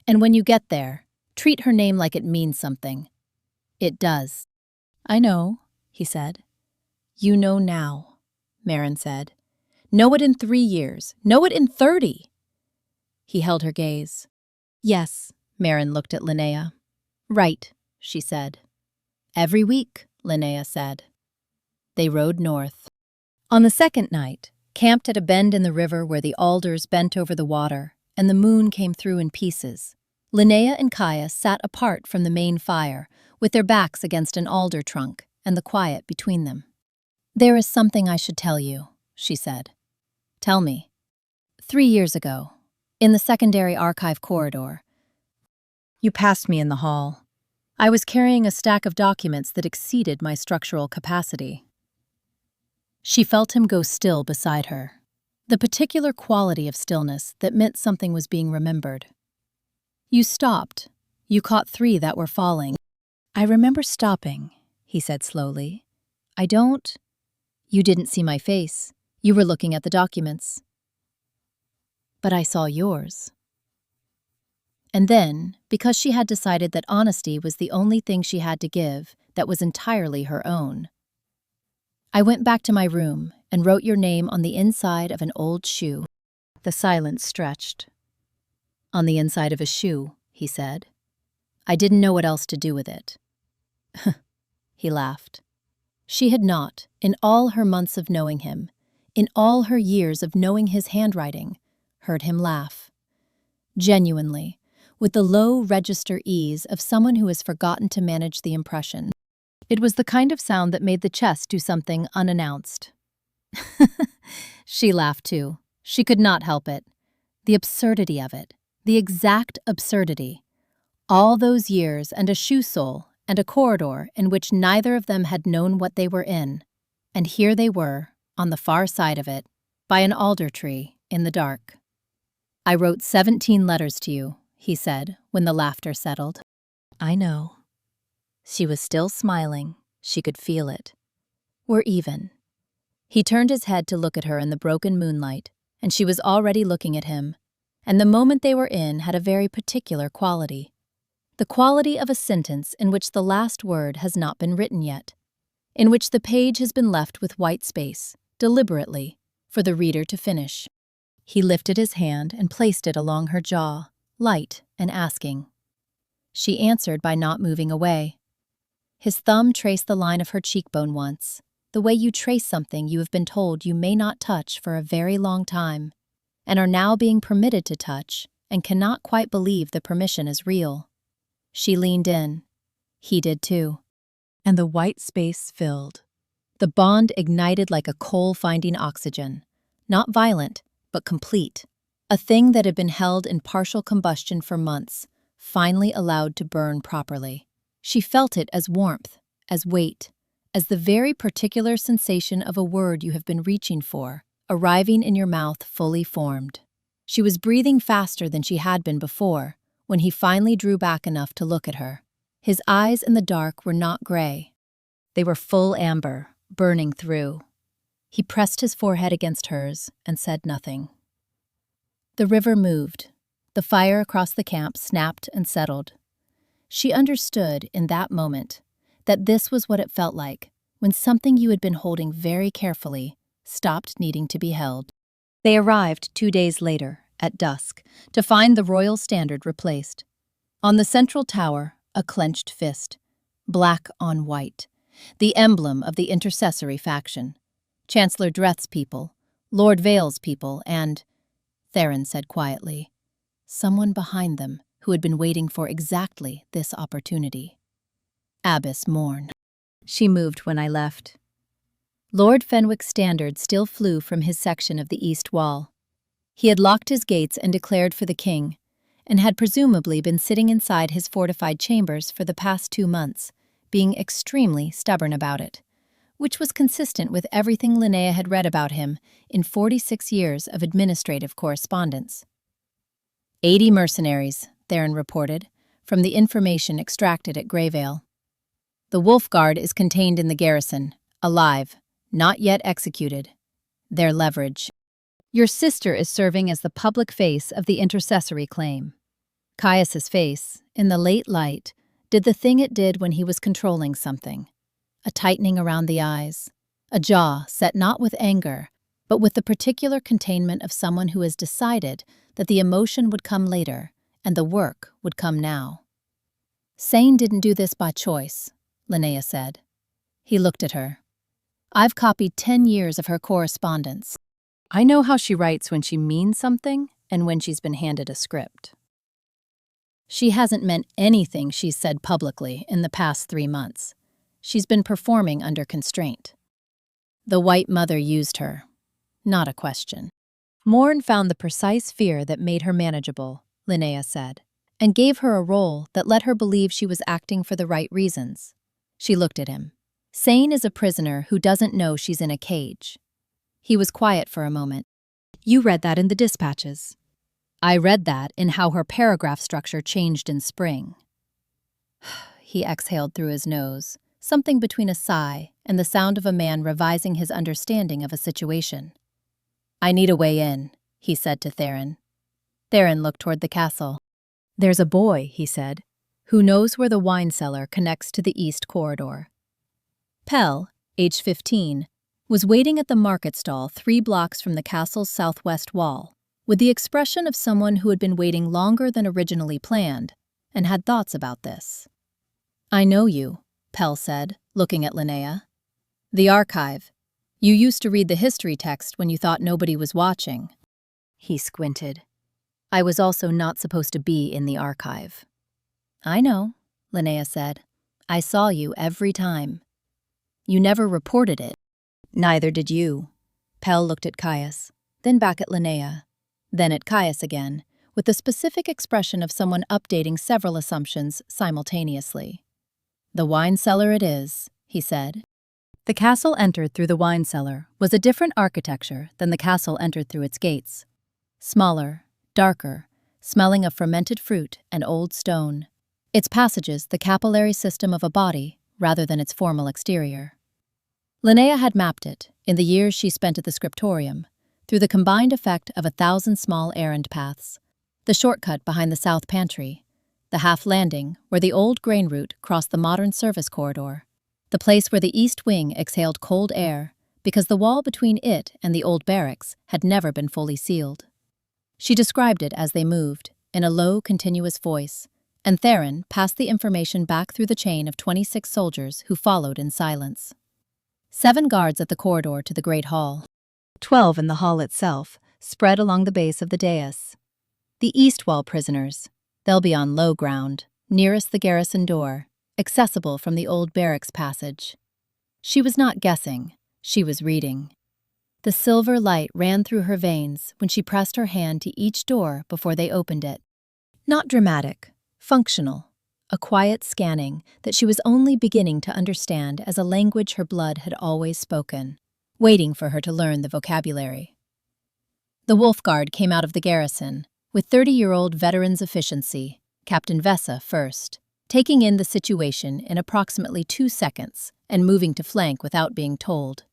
And when you get there, treat her name like it means something. It does. I know, he said. You know now, Marin said. Know it in 3 years. Know it in 30. He held her gaze. Yes, Marin looked at Lynnea. Right, she said. Every week, Lynnea said. They rode north. On the second night, camped at a bend in the river where the alders bent over the water and the moon came through in pieces, Lynnea and Caius sat apart from the main fire, with their backs against an alder trunk and the quiet between them. There is something I should tell you, she said. Tell me. 3 years ago, in the secondary archive corridor, you passed me in the hall. I was carrying a stack of documents that exceeded my structural capacity. She felt him go still beside her, the particular quality of stillness that meant something was being remembered. You stopped. You caught 3 that were falling. I remember stopping, he said slowly. I don't. You didn't see my face. You were looking at the documents. But I saw yours. And then, because she had decided that honesty was the only thing she had to give that was entirely her own, I went back to my room and wrote your name on the inside of an old shoe. The silence stretched. On the inside of a shoe, he said. I didn't know what else to do with it. He laughed. She had not, in all her months of knowing him, in all her years of knowing his handwriting, heard him laugh. Genuinely, with the low register ease of someone who has forgotten to manage the impression. It was the kind of sound that made the chest do something unannounced. She laughed too. She could not help it. The absurdity of it. The exact absurdity. All those years and a shoe sole and a corridor in which neither of them had known what they were in. And here they were, on the far side of it, by an alder tree, in the dark. "I wrote 17 letters to you," he said, when the laughter settled. "I know." She was still smiling. She could feel it. "We're even." He turned his head to look at her in the broken moonlight, and she was already looking at him, and the moment they were in had a very particular quality. The quality of a sentence in which the last word has not been written yet, in which the page has been left with white space, deliberately, for the reader to finish. He lifted his hand and placed it along her jaw, light and asking. She answered by not moving away. His thumb traced the line of her cheekbone once, the way you trace something you have been told you may not touch for a very long time, and are now being permitted to touch and cannot quite believe the permission is real. She leaned in. He did too. And the white space filled. The bond ignited like a coal finding oxygen, not violent, but complete. A thing that had been held in partial combustion for months, finally allowed to burn properly. She felt it as warmth, as weight, as the very particular sensation of a word you have been reaching for, arriving in your mouth fully formed. She was breathing faster than she had been before, when he finally drew back enough to look at her. His eyes in the dark were not gray. They were full amber, burning through. He pressed his forehead against hers and said nothing. The river moved. The fire across the camp snapped and settled. She understood in that moment that this was what it felt like when something you had been holding very carefully stopped needing to be held. They arrived 2 days later, at dusk, to find the royal standard replaced. On the central tower, a clenched fist, black on white, the emblem of the intercessory faction. Chancellor Dreth's people, Lord Vale's people, and, Theron said quietly, someone behind them who had been waiting for exactly this opportunity. Abbess Morn. She moved when I left. Lord Fenwick's standard still flew from his section of the east wall. He had locked his gates and declared for the king, and had presumably been sitting inside his fortified chambers for the past 2 months, being extremely stubborn about it, which was consistent with everything Lynnea had read about him in 46 years of administrative correspondence. 80 mercenaries, Theron reported, from the information extracted at Greyvale. The Wolf Guard is contained in the garrison, alive, not yet executed. Their leverage. Your sister is serving as the public face of the intercessory claim. Caius's face, in the late light, did the thing it did when he was controlling something. A tightening around the eyes, a jaw set not with anger, but with the particular containment of someone who has decided that the emotion would come later and the work would come now. Sane didn't do this by choice, Lynnea said. He looked at her. I've copied 10 years of her correspondence. I know how she writes when she means something and when she's been handed a script. She hasn't meant anything she's said publicly in the past 3 months. She's been performing under constraint. The White Mother used her. Not a question. Morn found the precise fear that made her manageable, Lynnea said, and gave her a role that let her believe she was acting for the right reasons. She looked at him. Sane is a prisoner who doesn't know she's in a cage. He was quiet for a moment. You read that in the dispatches. I read that in how her paragraph structure changed in spring. He exhaled through his nose, something between a sigh and the sound of a man revising his understanding of a situation. I need a way in, he said to Theron. Theron looked toward the castle. There's a boy, he said, who knows where the wine cellar connects to the east corridor. Pell, age 15, was waiting at the market stall 3 blocks from the castle's southwest wall, with the expression of someone who had been waiting longer than originally planned and had thoughts about this. I know you, Pell said, looking at Lynnea. The archive. You used to read the history text when you thought nobody was watching. He squinted. I was also not supposed to be in the archive. I know, Lynnea said. I saw you every time. You never reported it. Neither did you. Pell looked at Caius, then back at Lynnea, then at Caius again, with the specific expression of someone updating several assumptions simultaneously. The wine cellar it is, he said. The castle entered through the wine cellar was a different architecture than the castle entered through its gates. Smaller, darker, smelling of fermented fruit and old stone. Its passages the capillary system of a body rather than its formal exterior. Lynnea had mapped it, in the years she spent at the scriptorium, through the combined effect of 1,000 small errand paths, the shortcut behind the south pantry, the half landing where the old grain route crossed the modern service corridor, the place where the east wing exhaled cold air because the wall between it and the old barracks had never been fully sealed. She described it as they moved, in a low, continuous voice, and Theron passed the information back through the chain of 26 soldiers who followed in silence. 7 guards at the corridor to the Great Hall. 12 in the hall itself, spread along the base of the dais. The east wall prisoners. They'll be on low ground, nearest the garrison door, accessible from the old barracks passage. She was not guessing, she was reading. The silver light ran through her veins when she pressed her hand to each door before they opened it. Not dramatic, functional, a quiet scanning that she was only beginning to understand as a language her blood had always spoken, waiting for her to learn the vocabulary. The Wolf Guard came out of the garrison, with 30-year-old veteran's efficiency, Captain Vessa first, taking in the situation in approximately 2 seconds and moving to flank without being told.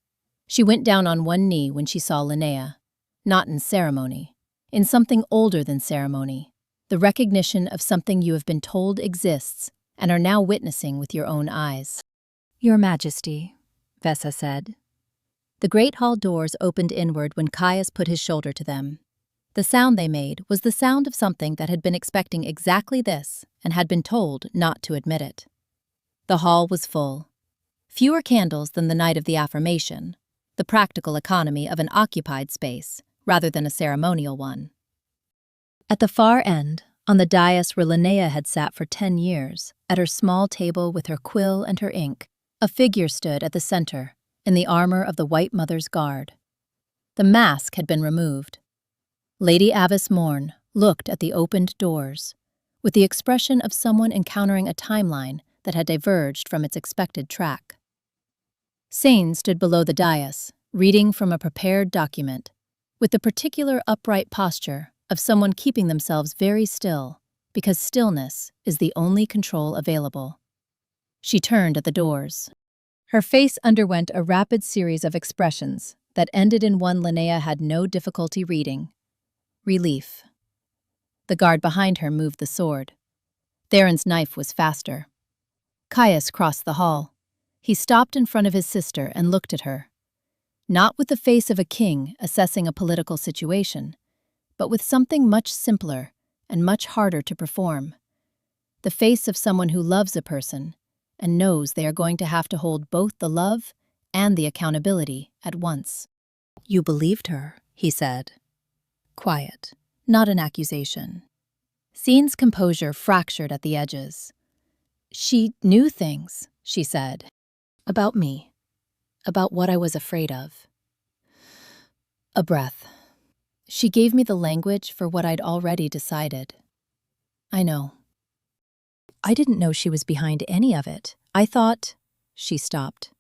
She went down on one knee when she saw Lynnea, not in ceremony, in something older than ceremony, the recognition of something you have been told exists and are now witnessing with your own eyes. Your Majesty, Vessa said. The great hall doors opened inward when Caius put his shoulder to them. The sound they made was the sound of something that had been expecting exactly this and had been told not to admit it. The hall was full. Fewer candles than the night of the affirmation, the practical economy of an occupied space rather than a ceremonial one. At the far end, on the dais where Lynnea had sat for 10 years, at her small table with her quill and her ink, a figure stood at the center, in the armor of the White Mother's Guard. The mask had been removed. Lady Avis Morn looked at the opened doors, with the expression of someone encountering a timeline that had diverged from its expected track. Sane stood below the dais, reading from a prepared document, with the particular upright posture of someone keeping themselves very still, because stillness is the only control available. She turned at the doors. Her face underwent a rapid series of expressions that ended in one Lynnea had no difficulty reading. Relief. The guard behind her moved the sword. Theron's knife was faster. Caius crossed the hall. He stopped in front of his sister and looked at her. Not with the face of a king assessing a political situation, but with something much simpler and much harder to perform. The face of someone who loves a person and knows they are going to have to hold both the love and the accountability at once. You believed her, he said. Quiet, not an accusation. Scene's composure fractured at the edges. She knew things, she said. About me. About what I was afraid of. A breath. She gave me the language for what I'd already decided. I know. I didn't know she was behind any of it. I thought... She stopped.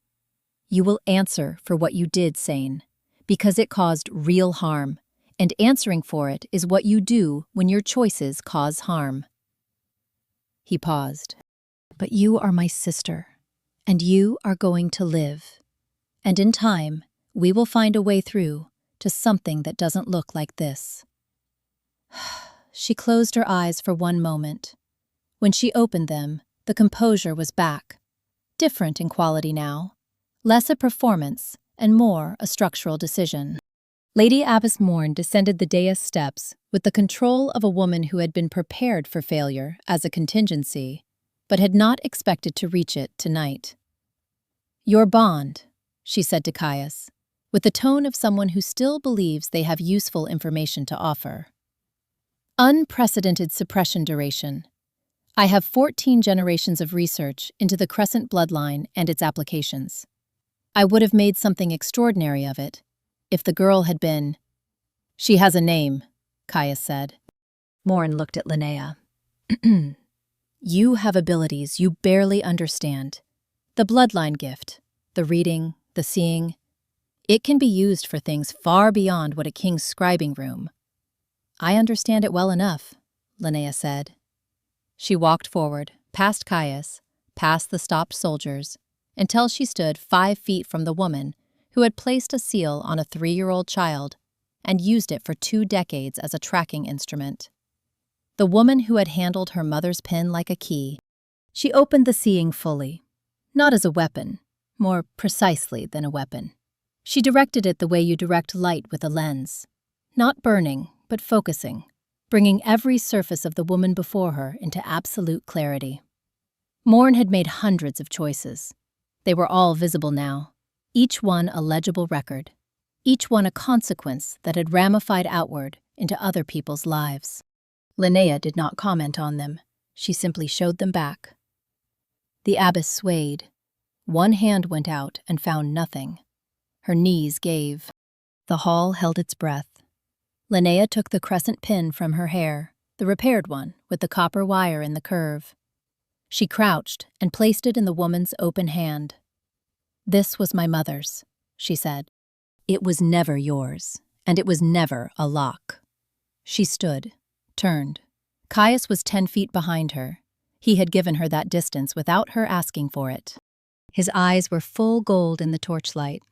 You will answer for what you did, Sane, because it caused real harm, and answering for it is what you do when your choices cause harm. He paused. But you are my sister, and you are going to live. And in time, we will find a way through to something that doesn't look like this. She closed her eyes for one moment. When she opened them, the composure was back. Different in quality now. Less a performance and more a structural decision. Lady Avis Morn descended the dais steps with the control of a woman who had been prepared for failure as a contingency, but had not expected to reach it tonight. Your bond, she said to Caius, with the tone of someone who still believes they have useful information to offer. Unprecedented suppression duration. I have 14 generations of research into the Crescent bloodline and its applications. I would have made something extraordinary of it if the girl had been— She has a name, Caius said. Morn looked at Lynnea. You have abilities you barely understand. The bloodline gift, the reading, the seeing, it can be used for things far beyond what a king's scribing room. I understand it well enough, Lynnea said. She walked forward, past Caius, past the stopped soldiers, until she stood 5 feet from the woman who had placed a seal on a 3-year-old child and used it for 2 decades as a tracking instrument. The woman who had handled her mother's pin like a key. She opened the seeing fully, not as a weapon, more precisely than a weapon. She directed it the way you direct light with a lens, not burning, but focusing, bringing every surface of the woman before her into absolute clarity. Morn had made hundreds of choices. They were all visible now, each one a legible record, each one a consequence that had ramified outward into other people's lives. Lynnea did not comment on them. She simply showed them back. The abbess swayed. One hand went out and found nothing. Her knees gave. The hall held its breath. Lynnea took the crescent pin from her hair, the repaired one with the copper wire in the curve. She crouched and placed it in the woman's open hand. This was my mother's, she said. It was never yours, and it was never a lock. She stood, turned. Caius was 10 feet behind her. He had given her that distance without her asking for it. His eyes were full gold in the torchlight.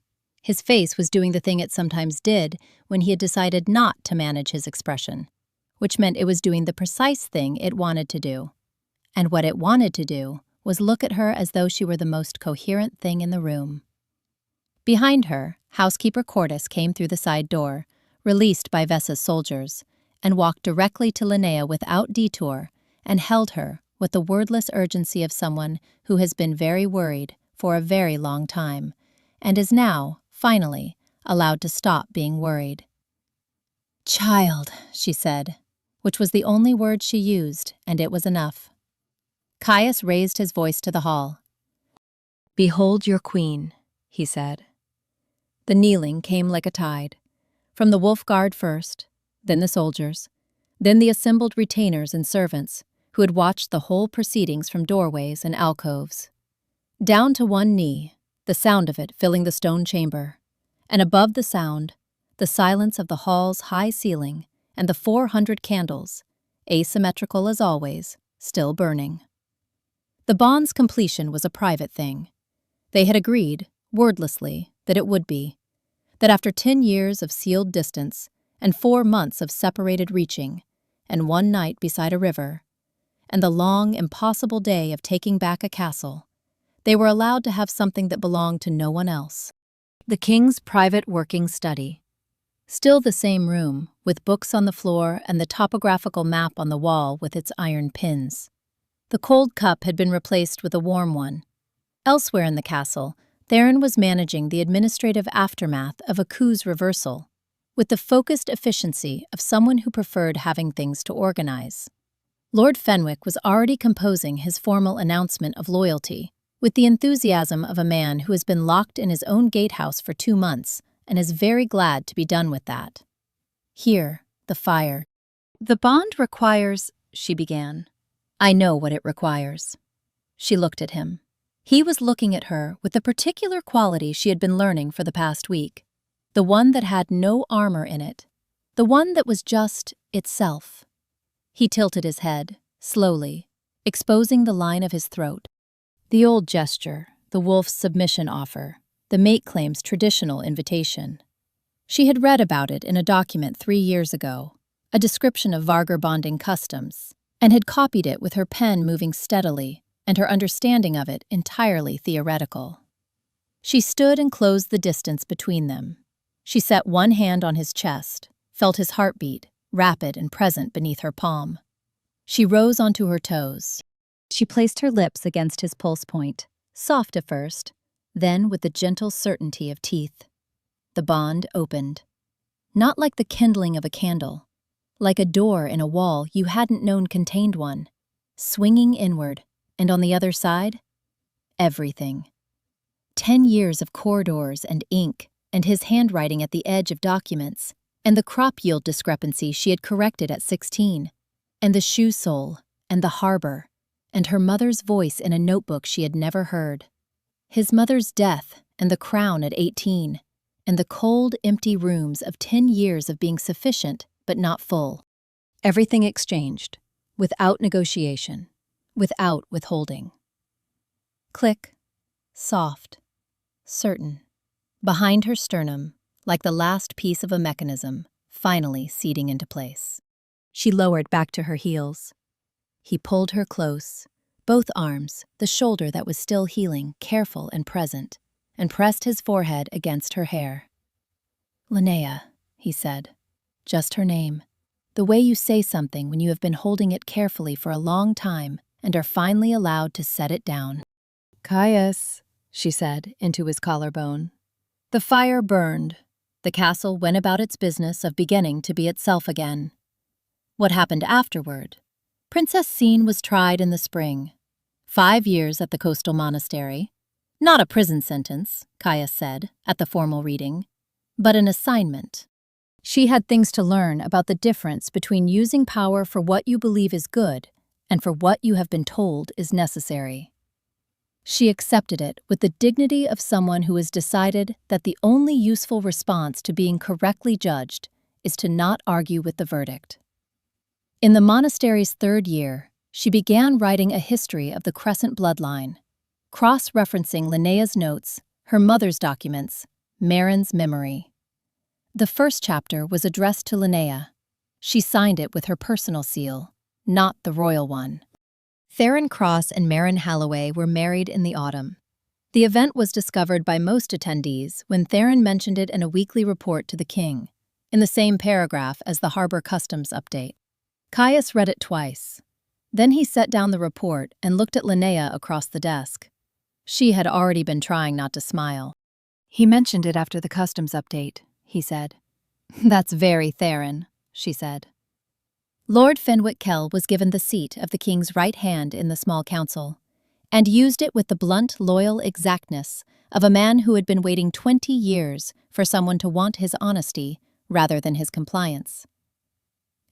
His face was doing the thing it sometimes did when he had decided not to manage his expression, which meant it was doing the precise thing it wanted to do. And what it wanted to do was look at her as though she were the most coherent thing in the room. Behind her, housekeeper Cordis came through the side door, released by Vessa's soldiers, and walked directly to Lynnea without detour and held her with the wordless urgency of someone who has been very worried for a very long time and is now, finally, allowed to stop being worried. "Child," she said, which was the only word she used, and it was enough. Caius raised his voice to the hall. "Behold your queen," he said. The kneeling came like a tide. From the wolf guard first, then the soldiers, then the assembled retainers and servants who had watched the whole proceedings from doorways and alcoves. Down to one knee, the sound of it filling the stone chamber, and above the sound, the silence of the hall's high ceiling and the 400 candles, asymmetrical as always, still burning. The bond's completion was a private thing. They had agreed, wordlessly, that it would be, that after 10 years of sealed distance and 4 months of separated reaching, and 1 night beside a river, and the long, impossible day of taking back a castle, they were allowed to have something that belonged to no one else. The king's private working study. Still the same room, with books on the floor and the topographical map on the wall with its iron pins. The cold cup had been replaced with a warm one. Elsewhere in the castle, Theron was managing the administrative aftermath of a coup's reversal, with the focused efficiency of someone who preferred having things to organize. Lord Fenwick was already composing his formal announcement of loyalty, with the enthusiasm of a man who has been locked in his own gatehouse for 2 months and is very glad to be done with that. Here, the fire. "The bond requires," she began. "I know what it requires." She looked at him. He was looking at her with the particular quality she had been learning for the past week, the one that had no armor in it, the one that was just itself. He tilted his head, slowly, exposing the line of his throat. The old gesture, the wolf's submission offer, the mate claim's traditional invitation. She had read about it in a document 3 years ago, a description of Vargar bonding customs, and had copied it with her pen moving steadily and her understanding of it entirely theoretical. She stood and closed the distance between them. She set one hand on his chest, felt his heartbeat, rapid and present beneath her palm. She rose onto her toes. She placed her lips against his pulse point, soft at first, then with the gentle certainty of teeth. The the bond opened. Not like the kindling of a candle, like a door in a wall you hadn't known contained one, swinging inward, and on the other side, everything. 10 years of corridors and ink, and his handwriting at the edge of documents, and the crop yield discrepancy she had corrected at 16, and the shoe sole, and the harbor, and her mother's voice in a notebook she had never heard. His mother's death, and the crown at 18, and the cold, empty rooms of 10 years of being sufficient but not full. Everything exchanged, without negotiation, without withholding. Click, soft, certain. Behind her sternum, like the last piece of a mechanism, finally seating into place. She lowered back to her heels. He pulled her close, both arms, the shoulder that was still healing, careful and present, and pressed his forehead against her hair. "Lynnea," he said, just her name, the way you say something when you have been holding it carefully for a long time and are finally allowed to set it down. "Caius," she said into his collarbone. The fire burned. The castle went about its business of beginning to be itself again. What happened afterward? Princess Scene was tried in the spring. 5 years at the coastal monastery. Not a prison sentence, Caius said, at the formal reading, but an assignment. She had things to learn about the difference between using power for what you believe is good and for what you have been told is necessary. She accepted it with the dignity of someone who has decided that the only useful response to being correctly judged is to not argue with the verdict. In the monastery's 3rd year, she began writing a history of the Crescent bloodline, cross-referencing Lynnea's notes, her mother's documents, Marin's memory. The first chapter was addressed to Lynnea. She signed it with her personal seal, not the royal one. Theron Cross and Marin Halloway were married in the autumn. The event was discovered by most attendees when Theron mentioned it in a weekly report to the king, in the same paragraph as the harbor customs update. Caius read it twice. Then he set down the report and looked at Lynnea across the desk. She had already been trying not to smile. "He mentioned it after the customs update," he said. "That's very Theron," she said. Lord Fenwick Kell was given the seat of the king's right hand in the small council, and used it with the blunt, loyal exactness of a man who had been waiting 20 years for someone to want his honesty rather than his compliance.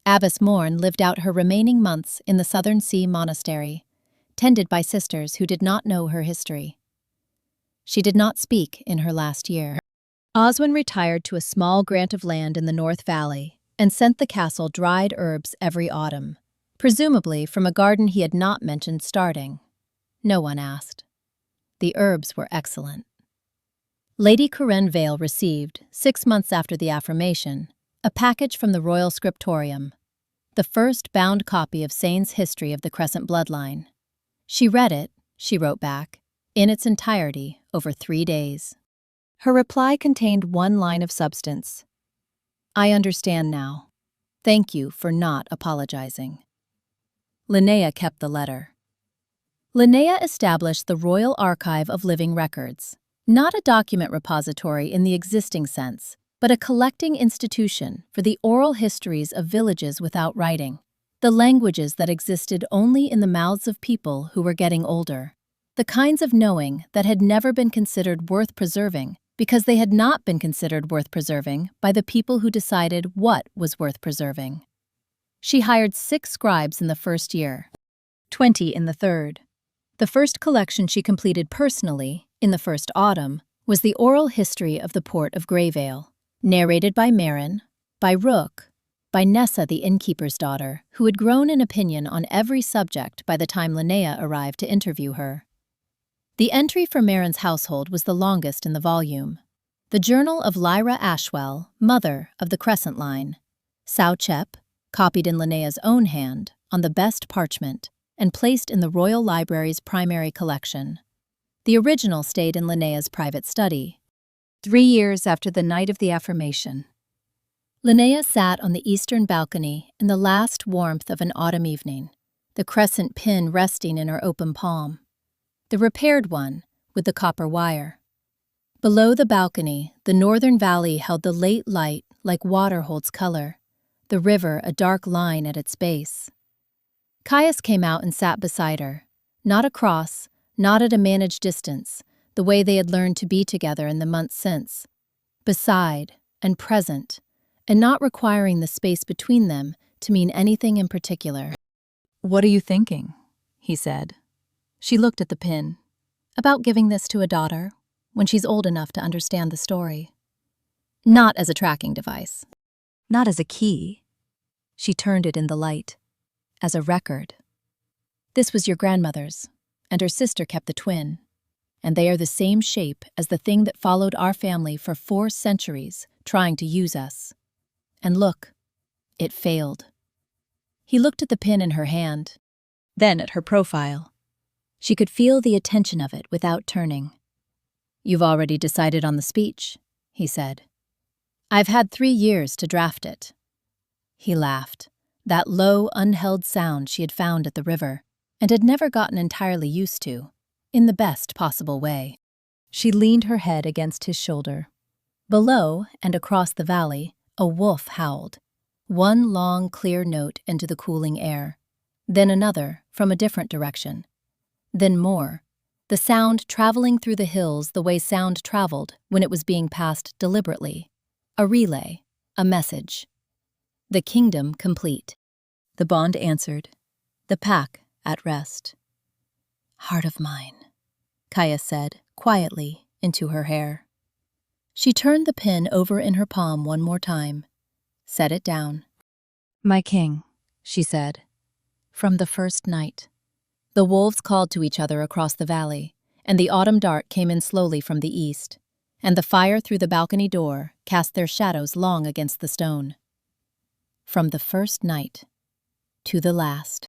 Abbess Morn lived out her remaining months in the Southern Sea Monastery, tended by sisters who did not know her history. She did not speak in her last year. Oswin retired to a small grant of land in the North Valley and sent the castle dried herbs every autumn, presumably from a garden he had not mentioned starting. No one asked. The herbs were excellent. Lady Corinne Vale received, 6 months after the affirmation, a package from the Royal Scriptorium, the first bound copy of Sane's history of the Crescent bloodline. She read it, she wrote back, in its entirety over 3 days. Her reply contained one line of substance. "I understand now. Thank you for not apologizing." Lynnea kept the letter. Lynnea established the Royal Archive of Living Records, not a document repository in the existing sense, but a collecting institution for the oral histories of villages without writing, the languages that existed only in the mouths of people who were getting older, the kinds of knowing that had never been considered worth preserving because they had not been considered worth preserving by the people who decided what was worth preserving. She hired 6 scribes in the first year, 20 in the third. The first collection she completed personally, in the first autumn, was the oral history of the port of Greyvale, narrated by Marin, by Rook, by Nessa the innkeeper's daughter, who had grown in opinion on every subject by the time Lynnea arrived to interview her. The entry for Marin's household was the longest in the volume. The journal of Lynnea Ashwell, mother of the Crescent line. Sao Chep, copied in Lynnea's own hand, on the best parchment, and placed in the Royal Library's primary collection. The original stayed in Lynnea's private study. 3 years after the night of the affirmation, Lynnea sat on the eastern balcony in the last warmth of an autumn evening, the crescent pin resting in her open palm. The repaired one, with the copper wire. Below the balcony, the northern valley held the late light like water holds color, the river a dark line at its base. Caius came out and sat beside her, not across, not at a managed distance, the way they had learned to be together in the months since. Beside and present, and not requiring the space between them to mean anything in particular. "What are you thinking?" he said. She looked at the pin. "About giving this to a daughter, when she's old enough to understand the story. Not as a tracking device. Not as a key." She turned it in the light. "As a record. This was your grandmother's, and her sister kept the twin. And they are the same shape as the thing that followed our family for 4 centuries, trying to use us. And look, it failed." He looked at the pin in her hand, then at her profile. She could feel the attention of it without turning. "You've already decided on the speech," he said. "I've had 3 years to draft it." He laughed, that low, unheld sound she had found at the river, and had never gotten entirely used to, in the best possible way. She leaned her head against his shoulder. Below and across the valley, a wolf howled, one long, clear note into the cooling air, then another from a different direction, then more, the sound traveling through the hills the way sound traveled when it was being passed deliberately, a relay, a message. The kingdom complete. The bond answered, the pack at rest. "Heart of mine," Caius said, quietly, into her hair. She turned the pin over in her palm one more time, set it down. "My king," she said. From the first night. The wolves called to each other across the valley, and the autumn dark came in slowly from the east, and the fire through the balcony door cast their shadows long against the stone. From the first night to the last.